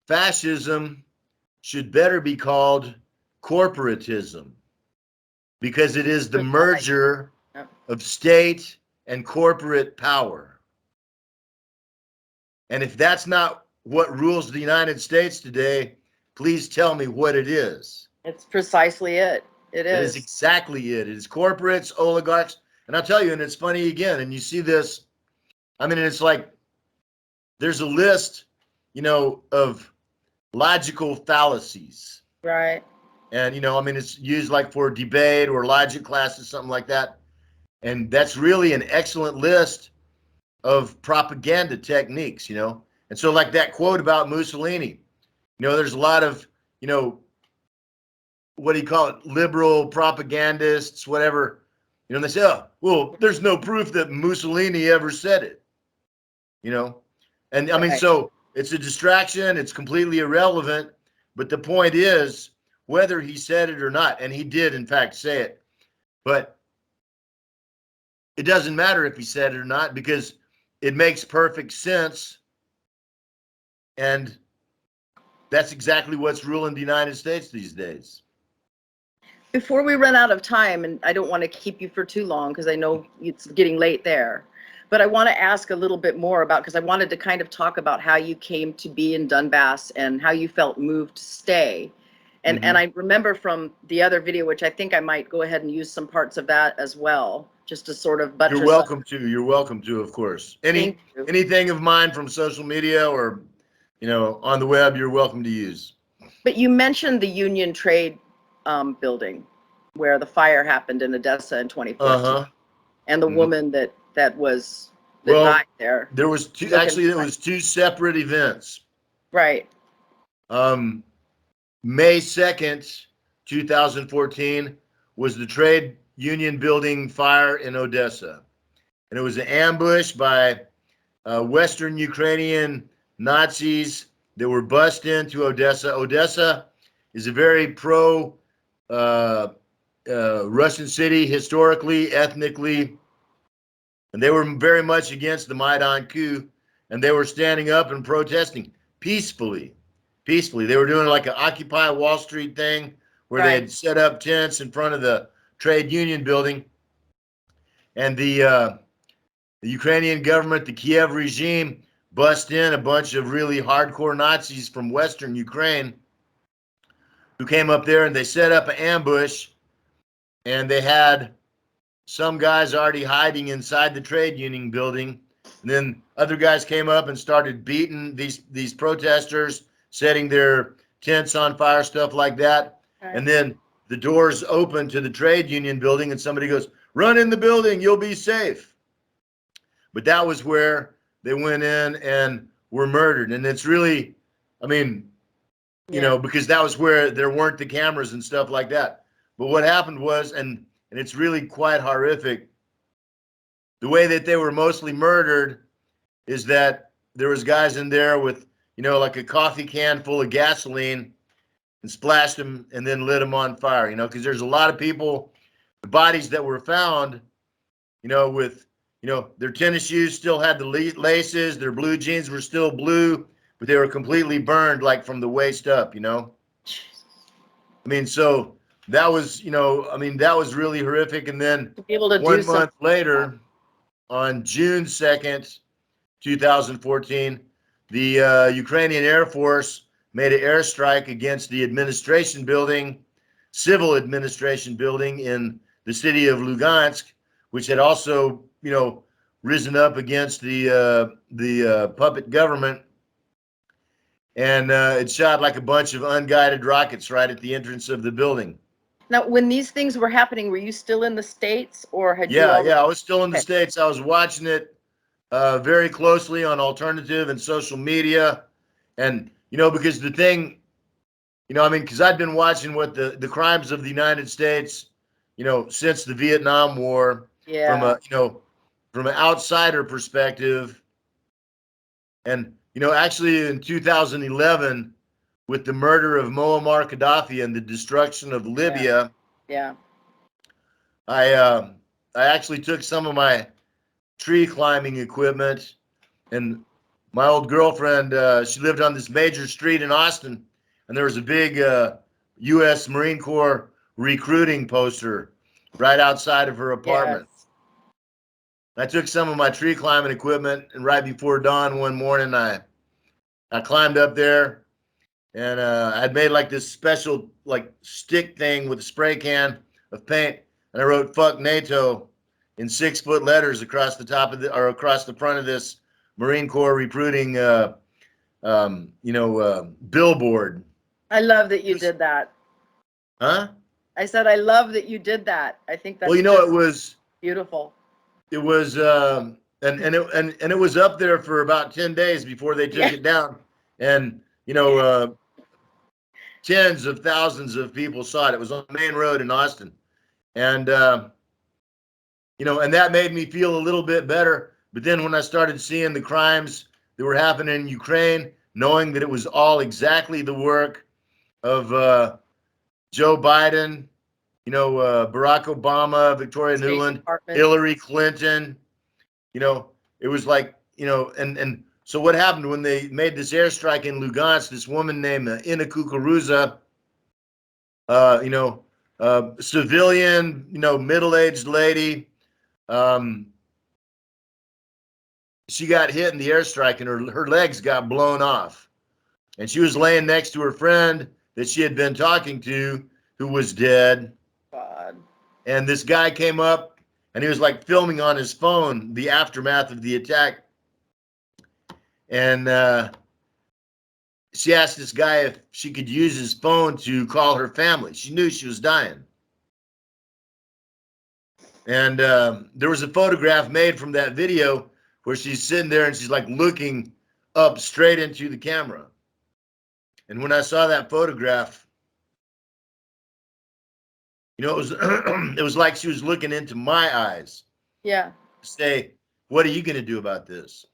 fascism should better be called corporatism because it is the merger of state and corporate power. And if that's not what rules the United States today, please tell me what it is. It's precisely it. It is. It is exactly it. It is corporates, oligarchs. And I'll tell you, and it's funny again, and you see this, I mean, it's like there's a list, you know, of logical fallacies. Right. And, you know, I mean, it's used like for debate or logic classes, something like that. And that's really an excellent list of propaganda techniques, you know. And so like that quote about Mussolini, you know, there's a lot of, you know, what do you call it? Liberal propagandists, whatever, you know, and they say, oh, well, there's no proof that Mussolini ever said it, you know. And I mean, so it's a distraction. It's completely irrelevant. But the point is whether he said it or not. And he did, in fact, say it. But it doesn't matter if he said it or not because it makes perfect sense. And that's exactly what's ruling the United States these days. Before we run out of time, and I don't want to keep you for too long because I know it's getting late there, but I want to ask a little bit more about, because I wanted to kind of talk about how you came to be in Donbas and how you felt moved to stay. And and I remember from the other video, which I think I might go ahead and use some parts of that as well, just to sort of buttress. You're welcome to. You're welcome to, of course. Anything of mine from social media or, you know, on the web, you're welcome to use. But you mentioned the Union Trade building where the fire happened in Odessa in 2014, and the woman that died there. There was two. Actually, it was two separate events. Right. May 2nd, 2014 was the trade union building fire in Odessa. And it was an ambush by Western Ukrainian Nazis that were bussed into Odessa. Odessa is a very pro Russian city historically, ethnically, and they were very much against the Maidan coup, and they were standing up and protesting peacefully. They were doing like an Occupy Wall Street thing where they had set up tents in front of the trade union building. And the Ukrainian government, the Kiev regime, bussed in a bunch of really hardcore Nazis from Western Ukraine who came up there and they set up an ambush. and they had some guys already hiding inside the trade union building. And then other guys came up and started beating these protesters, setting their tents on fire, stuff like that. Right. And then the doors open to the trade union building, and somebody goes, "Run in the building, you'll be safe." But that was where they went in and were murdered. And it's really, I mean, you know, because that was where there weren't the cameras and stuff like that. But what happened was, and it's really quite horrific, the way that they were mostly murdered is that there was guys in there with, you know, like a coffee can full of gasoline and splashed them and then lit them on fire, you know, because there's a lot of people, the bodies that were found, you know, with, you know, their tennis shoes still had the laces, their blue jeans were still blue, but they were completely burned, like from the waist up, you know. I mean, so that was, you know, I mean, that was really horrific. And then to be able to 1 month later, on June 2nd, 2014, the Ukrainian Air Force made an airstrike against the administration building, civil administration building in the city of Lugansk, which had also, you know, risen up against the puppet government. And it shot like a bunch of unguided rockets right at the entrance of the building. Now, when these things were happening, were you still in the States, or had you? Yeah, I was still in the States. I was watching it very closely on alternative and social media. And, you know, because the thing, you know, I mean, because I'd been watching what the crimes of the United States, you know, since the Vietnam War, from a, you know, from an outsider perspective. And, you know, actually in 2011, with the murder of Muammar Gaddafi and the destruction of Libya, I actually took some of my tree climbing equipment, and my old girlfriend, she lived on this major street in Austin, and there was a big U.S. Marine Corps recruiting poster right outside of her apartment. I took some of my tree climbing equipment, and right before dawn one morning, I climbed up there, and I'd made like this special like stick thing with a spray can of paint, and I wrote "fuck NATO" in 6-foot letters across the top of across the front of this Marine Corps recruiting, billboard. I love that you did that. Huh? I said I love that you did that. I think that's, well, you know, it was beautiful. It was and it was up there for about 10 days before they took it down, and you know, tens of thousands of people saw it. It was on the main road in Austin, and you know, and that made me feel a little bit better. But then when I started seeing the crimes that were happening in Ukraine, knowing that it was all exactly the work of Joe Biden, you know, Barack Obama, Victoria Nuland, Hillary Clinton, you know, it was like, you know, and so what happened when they made this airstrike in Lugansk, this woman named Ina Kukuruza, you know, civilian, you know, middle-aged lady, she got hit in the airstrike and her legs got blown off. And she was laying next to her friend that she had been talking to, who was dead. God. And this guy came up and he was like filming on his phone the aftermath of the attack. And she asked this guy if she could use his phone to call her family. She knew she was dying. And there was a photograph made from that video where she's sitting there and she's like looking up straight into the camera. And when I saw that photograph, you know, it was it was like she was looking into my eyes. Yeah. To say, what are you going to do about this?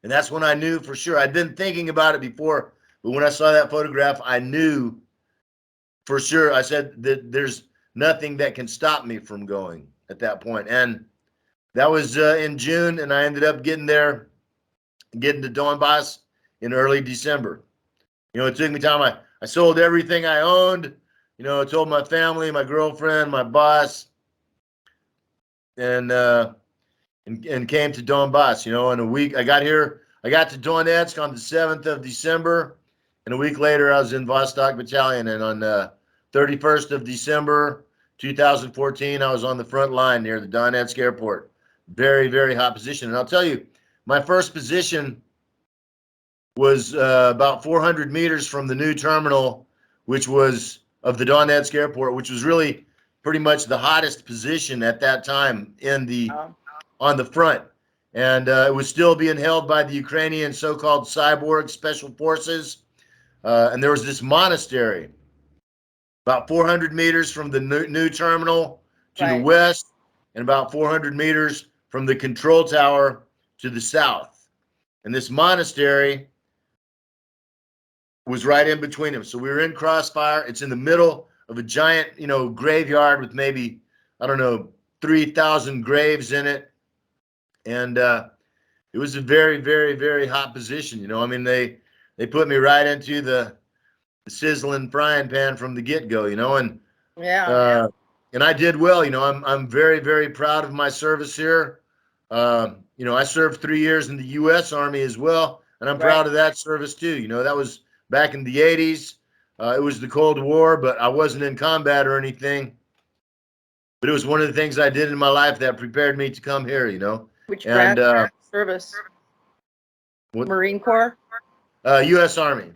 And that's when I knew for sure. I'd been thinking about it before, but when I saw that photograph, I knew for sure. I said that there's nothing that can stop me from going at that point. And that was in June, and I ended up getting to Donbas in early December. You know, it took me time. I sold everything I owned. You know, I told my family, my girlfriend, my boss, and came to Donbas. You know, in a week, I got to Donetsk on the 7th of December, and a week later, I was in Vostok Battalion. And on the 31st of December, 2014, I was on the front line near the Donetsk airport. Very, very hot position. And I'll tell you, my first position was about 400 meters from the new terminal, which was of the Donetsk airport, which was really pretty much the hottest position at that time in the on the front. And it was still being held by the Ukrainian so-called cyborg special forces. And there was this monastery about 400 meters from the new terminal to the west, and about 400 meters from the control tower to the south. And this monastery was right in between them. So we were in crossfire. It's in the middle of a giant, graveyard with maybe, I don't know, 3,000 graves in it. And it was a very, very, very hot position. I mean, they put me right into the sizzling frying pan from the get-go, and and I did well. I'm very, very proud of my service here. I served 3 years in the U.S. Army as well, and I'm proud of that service too. That was back in the 80s. It was the Cold War, but I wasn't in combat or anything. But it was one of the things I did in my life that prepared me to come here, Which branch of service? Marine Corps? U.S. Army.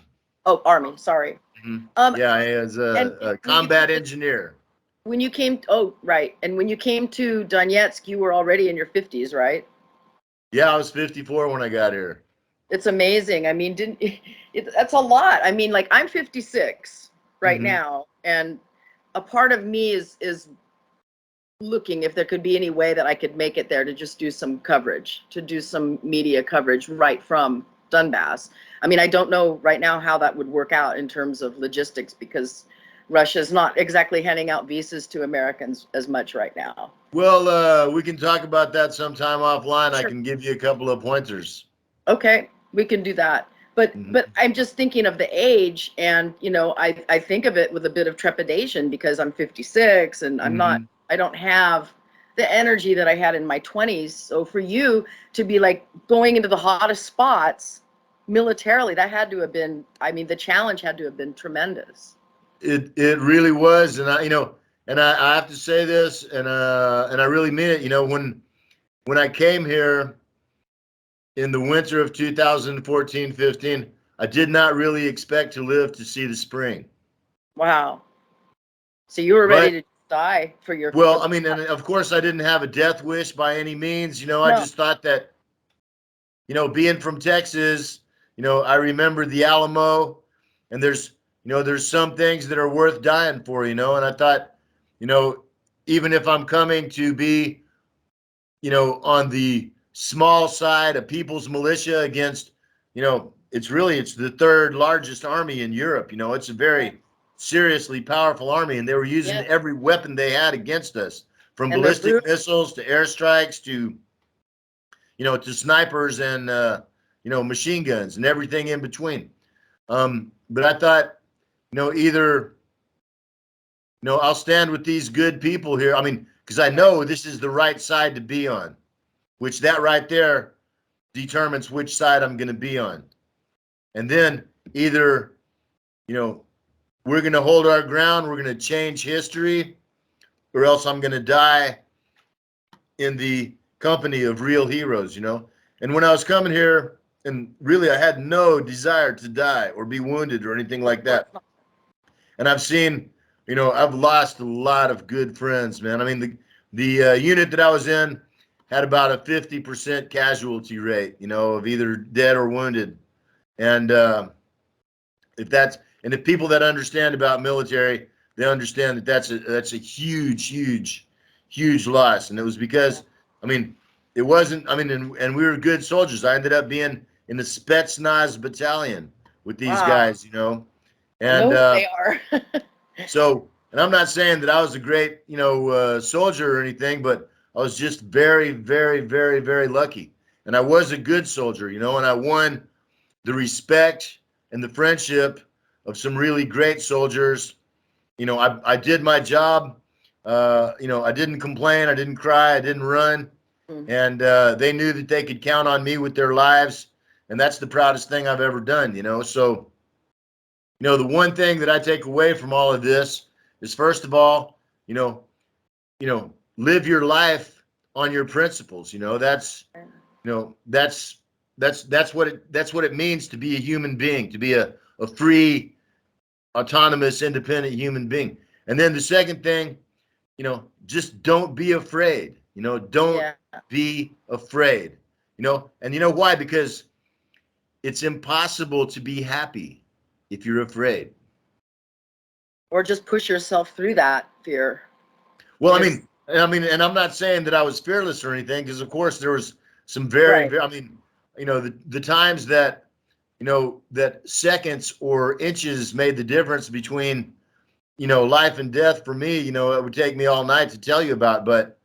Oh, Army, sorry. Mm-hmm. Yeah, as a combat engineer. When you came, and when you came to Donetsk, you were already in your 50s, right? Yeah, I was 54 when I got here. It's amazing. I mean, that's a lot. I mean, like, I'm 56 right now, and a part of me is looking if there could be any way that I could make it there to just do some coverage, to do some media coverage right from Donbas. I mean, I don't know right now how that would work out in terms of logistics, because Russia's not exactly handing out visas to Americans as much right now. Well, we can talk about that sometime offline. Sure. I can give you a couple of pointers. Okay, we can do that. But I'm just thinking of the age, and I think of it with a bit of trepidation, because I'm 56 and I don't have the energy that I had in my 20s. So for you to be like going into the hottest spots militarily, that had to have been, I mean, the challenge had to have been tremendous. It really was, and I have to say this, and I really mean it. When I came here in the winter of 2014-15, I did not really expect to live to see the spring. Wow. So you were ready to die for your... Well, I mean, and of course I didn't have a death wish by any means. I just thought that, being from Texas, I remember the Alamo, and there's some things that are worth dying for, and I thought, even if I'm coming to be, on the small side of people's militia against, it's the third largest army in Europe. It's a very seriously powerful army, and they were using every weapon they had against us, from ballistic missiles to airstrikes to, to snipers and, machine guns and everything in between. But I thought, either, I'll stand with these good people here. I mean, because I know this is the right side to be on, which that right there determines which side I'm going to be on. And then either, we're going to hold our ground, we're going to change history, or else I'm going to die in the company of real heroes, And when I was coming here, and really I had no desire to die or be wounded or anything like that. And I've seen, I've lost a lot of good friends, man. I mean, the unit that I was in had about a 50% casualty rate, of either dead or wounded. And if people that understand about military, they understand that that's a huge, huge, huge loss. And it was because, I mean, it wasn't, I mean, and we were good soldiers. I ended up being in the Spetsnaz battalion with these guys, And I know who they are. So, and I'm not saying that I was a great, soldier or anything, but I was just very, very, very, very lucky. And I was a good soldier, and I won the respect and the friendship of some really great soldiers. I did my job. I didn't complain. I didn't cry. I didn't run. And they knew that they could count on me with their lives. And that's the proudest thing I've ever done, So, the one thing that I take away from all of this is, first of all, live your life on your principles. That's what it means to be a human being, to be a free, autonomous, independent human being. And then the second thing, just don't be afraid. Don't be afraid. And you know why? Because it's impossible to be happy if you're afraid. Or just push yourself through that fear. Well, I mean, and I'm not saying that I was fearless or anything, because of course there was some very, Right. I mean, the times that, that seconds or inches made the difference between, life and death for me, it would take me all night to tell you about. But,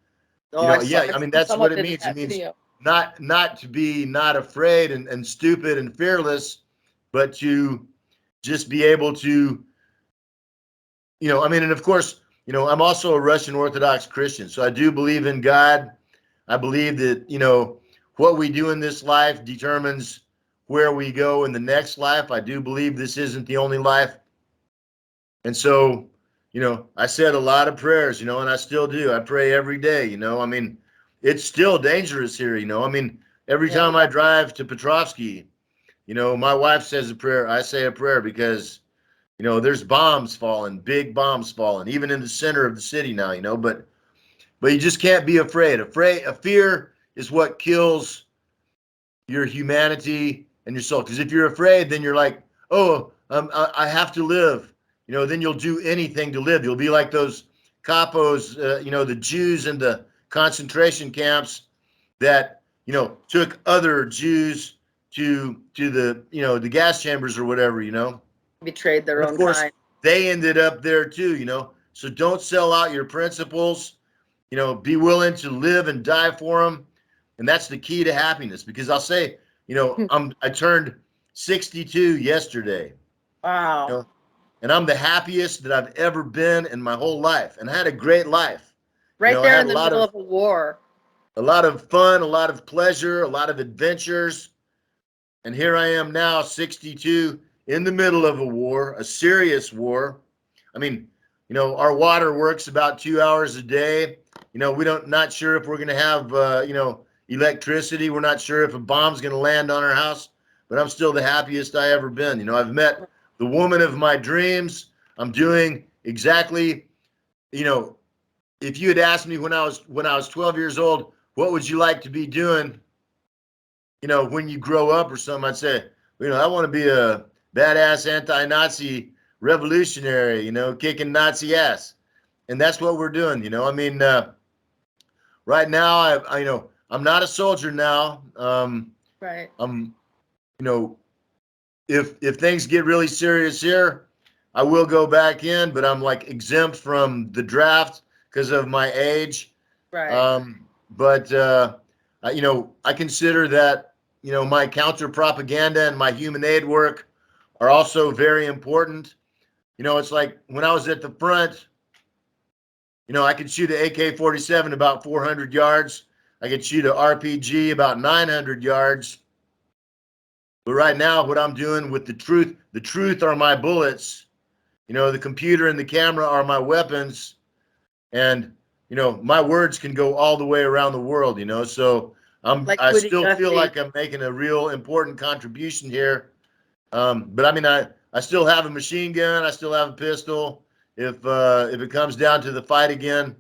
I mean, that's what it means. It means not to be not afraid and stupid and fearless, but to just be able to, I mean, and of course, I'm also a Russian Orthodox Christian, so I do believe in God. I believe that, what we do in this life determines where we go in the next life. I do believe this isn't the only life. And so, I said a lot of prayers, and I still do. I pray every day, I mean, it's still dangerous here, I mean, every time I drive to Petrovsky, my wife says a prayer, I say a prayer, because, there's bombs falling, big bombs falling, even in the center of the city now, but you just can't be afraid. A fear is what kills your humanity and your soul. Because if you're afraid, then you're like, oh, I have to live. Then you'll do anything to live. You'll be like those capos, the Jews in the concentration camps that, took other Jews to the, the gas chambers or whatever, Betrayed their And own of course, kind. they ended up there too, So don't sell out your principles. Be willing to live and die for them. And that's the key to happiness. Because I'll say, I turned 62 yesterday. Wow. And I'm the happiest that I've ever been in my whole life. And I had a great life. Right I there had in the middle of a war. a lot of fun, a lot of pleasure, a lot of adventures. And here I am now, 62, in the middle of a war, a serious war. I mean, our water works about 2 hours a day. We not sure if we're going to have, electricity. We're not sure if a bomb's going to land on our house, but I'm still the happiest I ever been. I've met the woman of my dreams. I'm doing exactly, if you had asked me when I was 12 years old, what would you like to be doing, when you grow up or something, I'd say, I want to be a badass anti-Nazi revolutionary, kicking Nazi ass. And that's what we're doing, I mean, right now, I'm not a soldier now. Right. I'm, if things get really serious here, I will go back in, but I'm like exempt from the draft because of my age. Right. But I consider that, my counter propaganda and my human aid work are also very important. It's like when I was at the front, I could shoot an AK-47 about 400 yards. I could shoot an RPG about 900 yards. But right now, what I'm doing with the truth are my bullets. The computer and the camera are my weapons. And, my words can go all the way around the world, so I still feel like I'm making a real important contribution here. But I mean, I still have a machine gun. I still have a pistol. If it comes down to the fight again,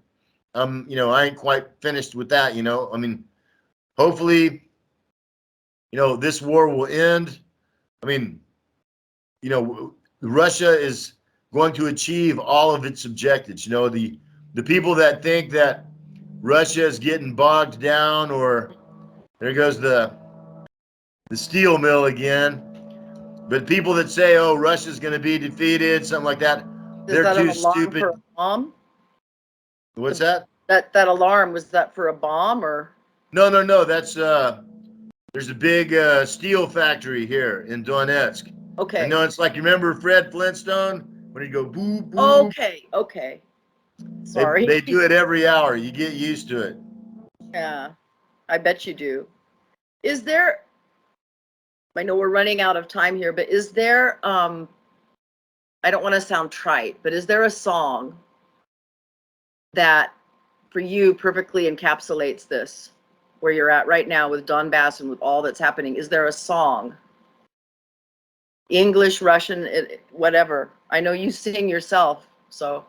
I ain't quite finished with that, I mean, hopefully, this war will end. I mean, Russia is going to achieve all of its objectives. The people that think that Russia is getting bogged down, or there goes the steel mill again. But people that say, oh, Russia's going to be defeated, something like that, they're too stupid. For a bomb? What's that? That alarm, was that for a bomb or? No. That's there's a big steel factory here in Donetsk. Okay. And no, it's like, you remember Fred Flintstone when he'd go boo boo? Okay. Sorry. They do it every hour. You get used to it. Yeah, I bet you do. Is there, I know we're running out of time here, but is there, I don't want to sound trite, but is there a song that for you perfectly encapsulates this, where you're at right now with Donbas and with all that's happening? Is there a song, English, Russian, whatever? I know you sing yourself, so.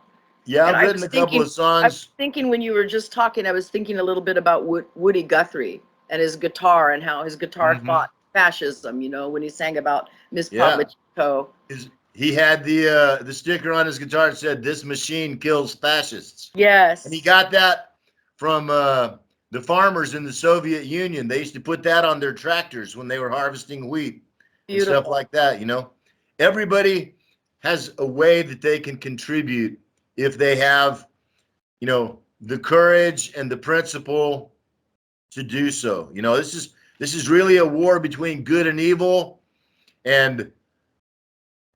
Yeah, And I've written a couple of I was songs. thinking when you were just talking, I was thinking a little bit about Woody Guthrie and his guitar and how his guitar fought fascism, you know, when he sang about Miss Yeah. Pavlichenko. He had the sticker on his guitar that said, "This machine kills fascists." Yes. And he got that from the farmers in the Soviet Union. They used to put that on their tractors when they were harvesting wheat and stuff like that, you know. Everybody has a way that they can contribute if they have, you know, the courage and the principle to do so. You know, this is really a war between good and evil, and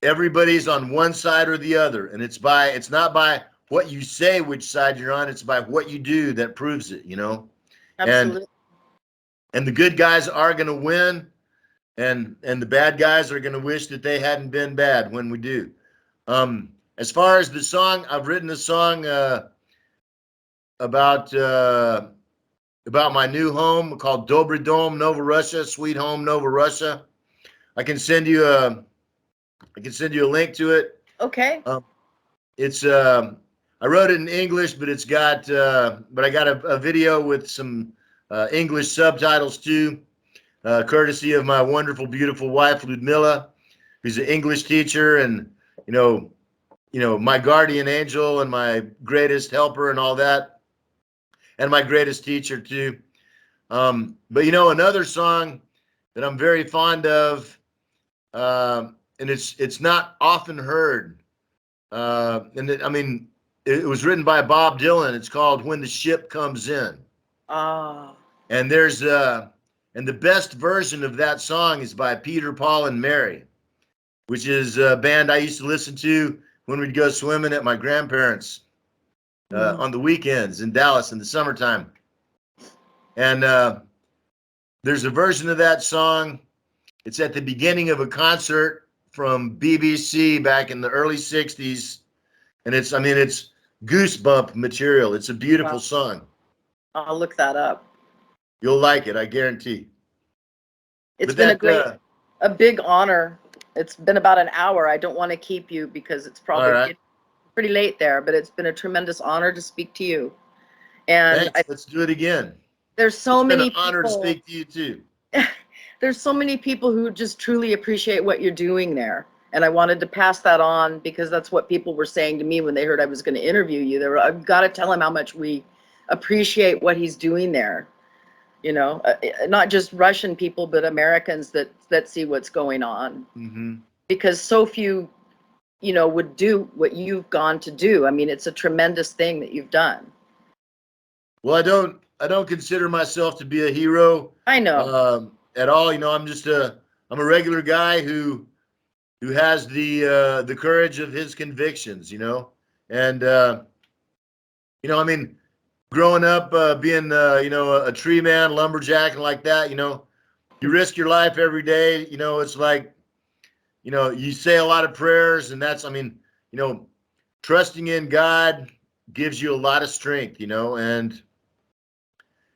everybody's on one side or the other, and it's not by what you say which side you're on, it's by what you do that proves it, you know. Absolutely. And the good guys are going to win, and the bad guys are going to wish that they hadn't been bad when we do. As far as the song, I've written a song about my new home called Dobry Dom, Nova Russia, Sweet Home, Nova Russia. I can send you a link to it. Okay. It's I wrote it in English, but it's got but I got a video with some English subtitles too, courtesy of my wonderful, beautiful wife Ludmilla, who's an English teacher, and you know my guardian angel and my greatest helper and all that, and my greatest teacher too. But you know, another song that I'm very fond of, and it's not often heard. I mean, it was written by Bob Dylan. It's called "When the Ship Comes In." Ah. And and the best version of that song is by Peter, Paul, and Mary, which is a band I used to listen to when we'd go swimming at my grandparents' on the weekends in Dallas in the summertime. And there's a version of that song. It's at the beginning of a concert from BBC back in the early 60s. And it's goosebump material. It's a beautiful song. I'll look that up. You'll like it, I guarantee. It's been a big honor. It's been about an hour. I don't want to keep you because it's probably pretty late there, but it's been a tremendous honor to speak to you. And thanks. Let's do it again. There's so many people. It's been an honor to speak to you too. There's so many people who just truly appreciate what you're doing there. And I wanted to pass that on because that's what people were saying to me when they heard I was going to interview you. They were, I've got to tell him how much we appreciate what he's doing there. You know, not just Russian people, but Americans that see what's going on. Because so few, you know, would do what you've gone to do. I mean, it's a tremendous thing that you've done. Well, I don't consider myself to be a hero. I know. At all. You know, I'm a regular guy who has the courage of his convictions, you know. And you know, I mean, growing up being you know, a tree man, lumberjack, and like that, you know, you risk your life every day. You know, it's like, you know, you say a lot of prayers, and that's, I mean, you know, trusting in God gives you a lot of strength, you know, and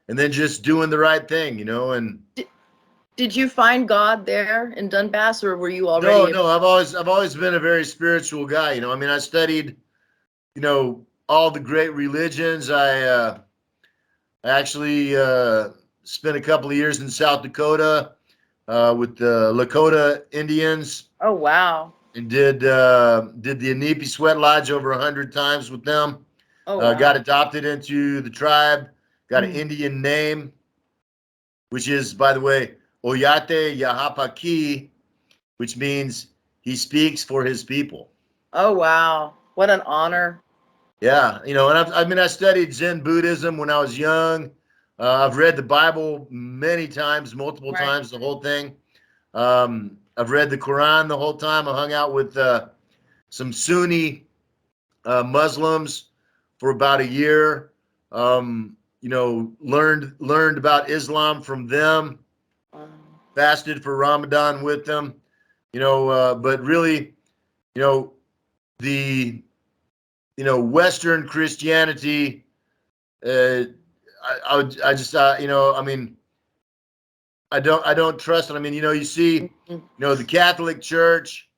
then just doing the right thing, you know. And did you find God there in Donbas, or were you already? No, I've always been a very spiritual guy, you know. I mean, I studied, you know, all the great religions. I actually spent a couple of years in South Dakota with the Lakota Indians. Oh, wow. And did the Inipi Sweat Lodge over 100 times with them. Oh, wow. Got adopted into the tribe. Got an Indian name, which is, by the way, Oyate Yahapaki, which means he speaks for his people. Oh, wow. What an honor. Yeah. You know, and I studied Zen Buddhism when I was young. I've read the Bible many times, multiple times, the whole thing. I've read the Quran the whole time. I hung out with some Sunni Muslims for about a year. You know, learned about Islam from them. Fasted for Ramadan with them. You know, but really, you know, the Western Christianity I just, you know, I mean, I don't trust it. I mean, you know, you see, you know, the Catholic Church,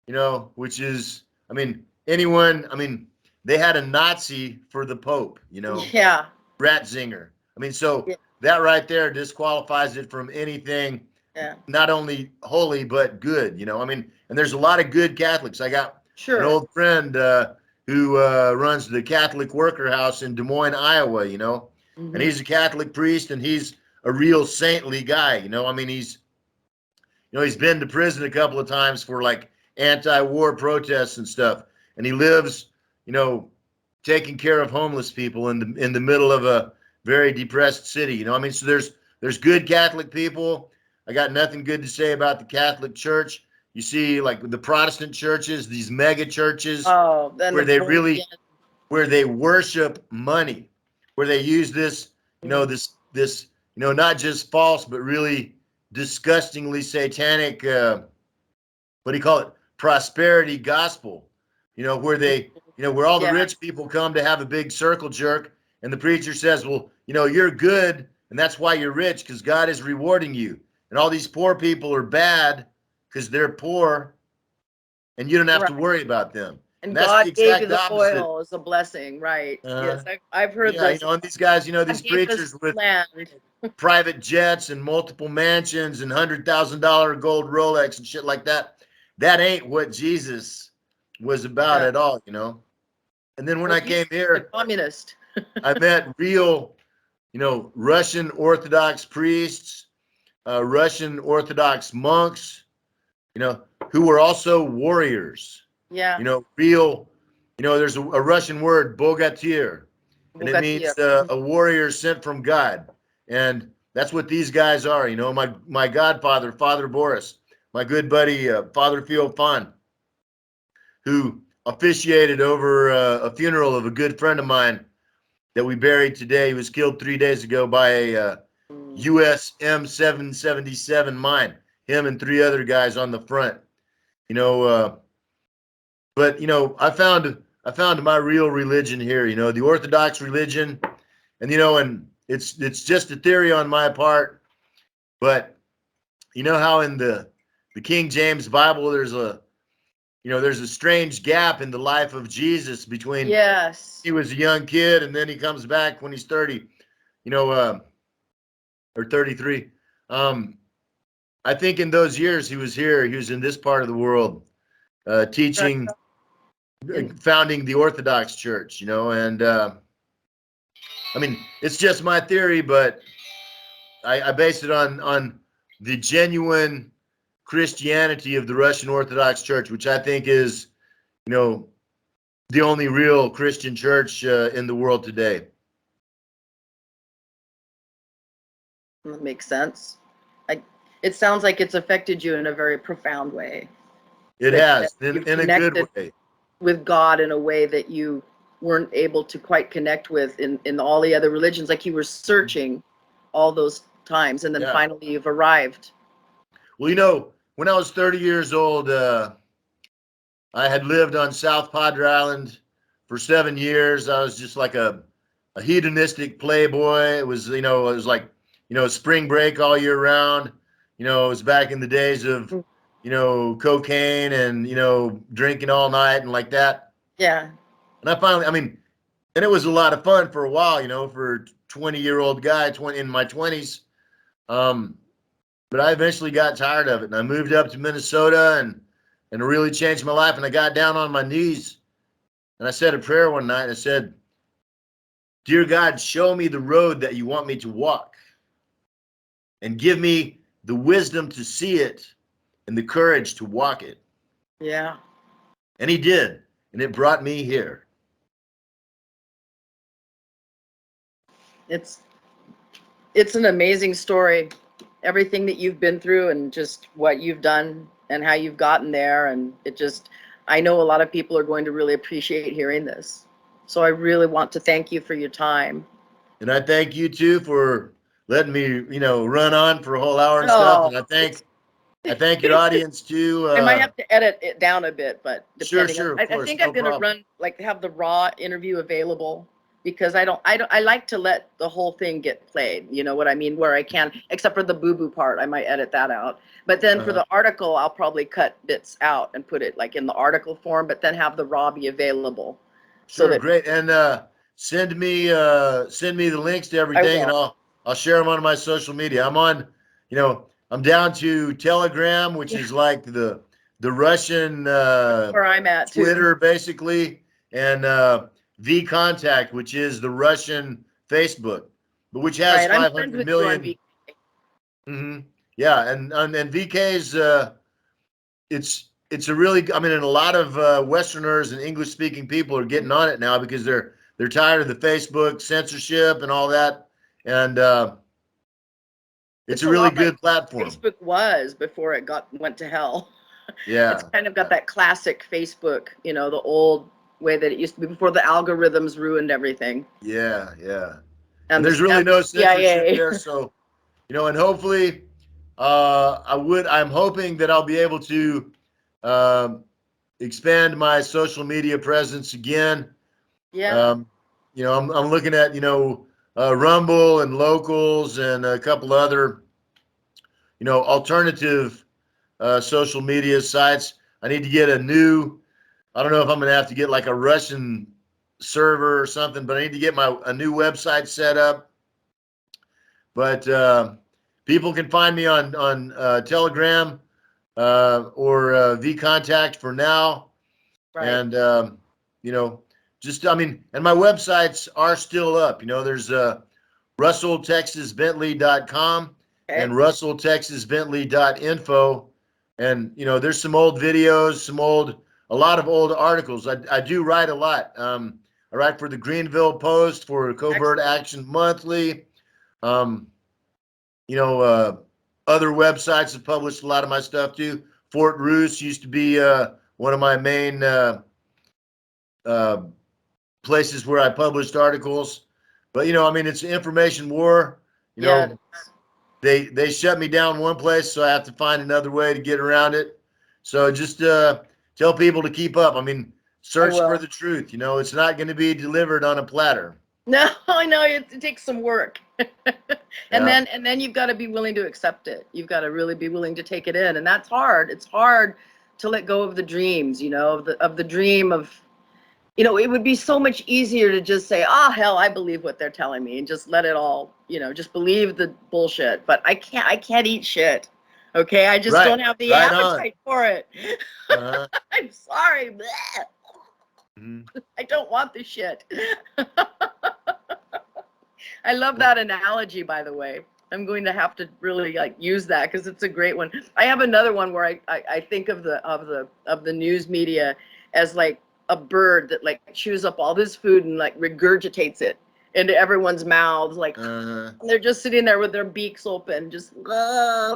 you know, which is, I mean, anyone, I mean, they had a Nazi for the Pope, you know, Yeah. Ratzinger. I mean, so Yeah. that right there disqualifies it from anything, Yeah. not only holy, but good, you know, I mean, and there's a lot of good Catholics. I got an old friend who runs the Catholic Worker House in Des Moines, Iowa, you know, and he's a Catholic priest, and he's a real saintly guy, you know, I mean, he's, you know, he's been to prison a couple of times for like anti-war protests and stuff, and he lives, you know, taking care of homeless people in the middle of a very depressed city. You know, I mean, so there's good Catholic people. I got nothing good to say about the Catholic Church. You see, like the Protestant churches, these mega churches, Then where they really, where they worship money, where they use this, you know, this, you know, not just false, but really disgustingly satanic, what do you call it? Prosperity gospel, you know, where they, you know, where all the rich people come to have a big circle jerk, and the preacher says, well, you know, you're good, and that's why you're rich, because God is rewarding you. And all these poor people are bad because they're poor, and you don't have to worry about them. And that's God the gave you exact the opposite. oil as a blessing, right? Yes, I've heard Yeah, this. you know, and these guys, you know, these God gave us preachers with land. private jets and multiple mansions and $100,000 gold Rolex and shit like that. That ain't what Jesus was about at all, you know. And then when I came The here, communist. I met real, you know, Russian Orthodox priests, Russian Orthodox monks, you know, who were also warriors. Yeah. You know, real, you know, there's a Russian word, bogatyr, and it means a warrior sent from God. And that's what these guys are. You know, my godfather, Father Boris, my good buddy, Father Theophan, who officiated over a funeral of a good friend of mine that we buried today. He was killed 3 days ago by a US M777 mine. Him and 3 other guys on the front. You know, but you know, I found my real religion here. You know, the Orthodox religion, and you know, and it's just a theory on my part, but you know how in the King James Bible there's a, you know, there's a strange gap in the life of Jesus between he was a young kid and then he comes back when he's 30, you know, or 33. I think in those years he was here, he was in this part of the world, teaching, founding the Orthodox Church, you know, and I mean, it's just my theory, but I base it on the genuine Christianity of the Russian Orthodox Church, which I think is, you know, the only real Christian church in the world today. That makes sense. It sounds like it's affected you in a very profound way. It has, in a good way. With God in a way that you weren't able to quite connect with in all the other religions. Like you were searching all those times, and then finally you've arrived. Well, you know, when I was 30 years old, I had lived on South Padre Island for 7 years. I was just like a hedonistic playboy. It was, you know, it was like, you know, spring break all year round. You know, it was back in the days of, you know, cocaine and, you know, drinking all night and like that. Yeah. And I finally, I mean, and it was a lot of fun for a while, you know, for a 20-year-old guy, in my 20s. But I eventually got tired of it, and I moved up to Minnesota, and it really changed my life. And I got down on my knees, and I said a prayer one night. And I said, "Dear God, show me the road that you want me to walk, and give me the wisdom to see it and the courage to walk it." Yeah. And he did, and it brought me here. It's an amazing story. Everything that you've been through and just what you've done and how you've gotten there. And it just, I know a lot of people are going to really appreciate hearing this. So I really want to thank you for your time. And I thank you too for letting me, you know, run on for a whole hour and stuff. And I thank your audience too. I might have to edit it down a bit, but sure, depending of course, I think I'm going to run, like, have the raw interview available because I like to let the whole thing get played. You know what I mean? Where I can, except for the boo-boo part, I might edit that out. But then for the article, I'll probably cut bits out and put it like in the article form, but then have the raw be available. Sure, So that, great. And send me the links to everything, and I'll share them on my social media. I'm on, I'm down to Telegram, which is like the Russian where I'm at Twitter, too. basically, and VContact, which is the Russian Facebook, but which has Right, I'm 500 friends with million. you on Mm-hmm. Yeah, and VK's it's a really, I mean, and a lot of Westerners and English speaking people are getting on it now because they're tired of the Facebook censorship and all that, and it's a really good platform. Facebook was before it went to hell. Yeah, it's kind of got that classic Facebook, the old way that it used to be before the algorithms ruined everything. Yeah, yeah. And there's really no censorship CIA. there, so and hopefully, I'm hoping that I'll be able to expand my social media presence again. Yeah. I'm looking at Rumble and Locals and a couple other alternative social media sites. I need to get I don't know if I'm gonna have to get like a Russian server or something, but I need to get a new website set up. But people can find me on Telegram or VContact for now. Right. And and my websites are still up. There's RussellTexasBentley.com and RussellTexasBentley.info. And there's some old videos, a lot of old articles. I do write a lot. I write for the Greenville Post, for Covert Action Monthly. Other websites have published a lot of my stuff too. Fort Roos used to be one of my main places where I published articles. But it's an information war. They shut me down one place, so I have to find another way to get around it. So just tell people to keep up. Search for the truth. It's not going to be delivered on a platter. No, I know it takes some work. and then you've got to be willing to accept it. You've got to really be willing to take it in, and that's hard. It's hard to let go of the dreams, of the dream of, it would be so much easier to just say, hell, I believe what they're telling me, and just let it all, just believe the bullshit. But I can't eat shit. Okay, I just don't have the appetite for it. I'm sorry. I don't want the shit. I love that analogy, by the way. I'm going to have to really use that because it's a great one. I have another one where I think of the news media as like a bird that chews up all this food and regurgitates it into everyone's mouths, and they're just sitting there with their beaks open, just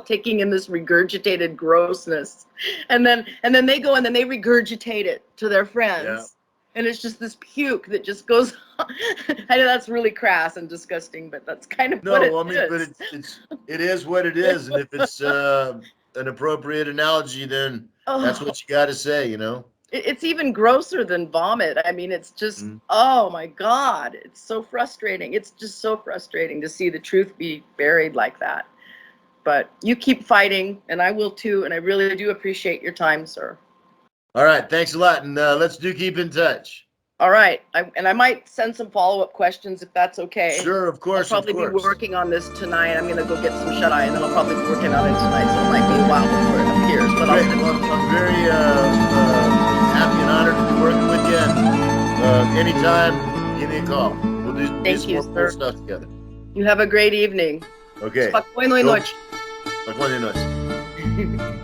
taking in this regurgitated grossness, and then they go and then they regurgitate it to their friends. Yeah. And it's just this puke that just goes. I know that's really crass and disgusting, but that's kind of what it is. But it is what it is, and if it's an appropriate analogy, then that's what you got to say, It's even grosser than vomit. It's just, oh my God, it's so frustrating. It's just so frustrating to see the truth be buried like that. But you keep fighting, and I will too, and I really do appreciate your time, sir. All right, thanks a lot, and let's keep in touch. All right, I might send some follow-up questions if that's okay. Sure, of course. I'll probably be working on this tonight. I'm gonna go get some shut-eye, and then I'll probably be working on it tonight, so it might be a while before it appears. But I'm very happy and honored to be working with you. Anytime, give me a call. We'll do some more stuff together. You have a great evening. Okay. Spokojnej noci. Spokojnej noci.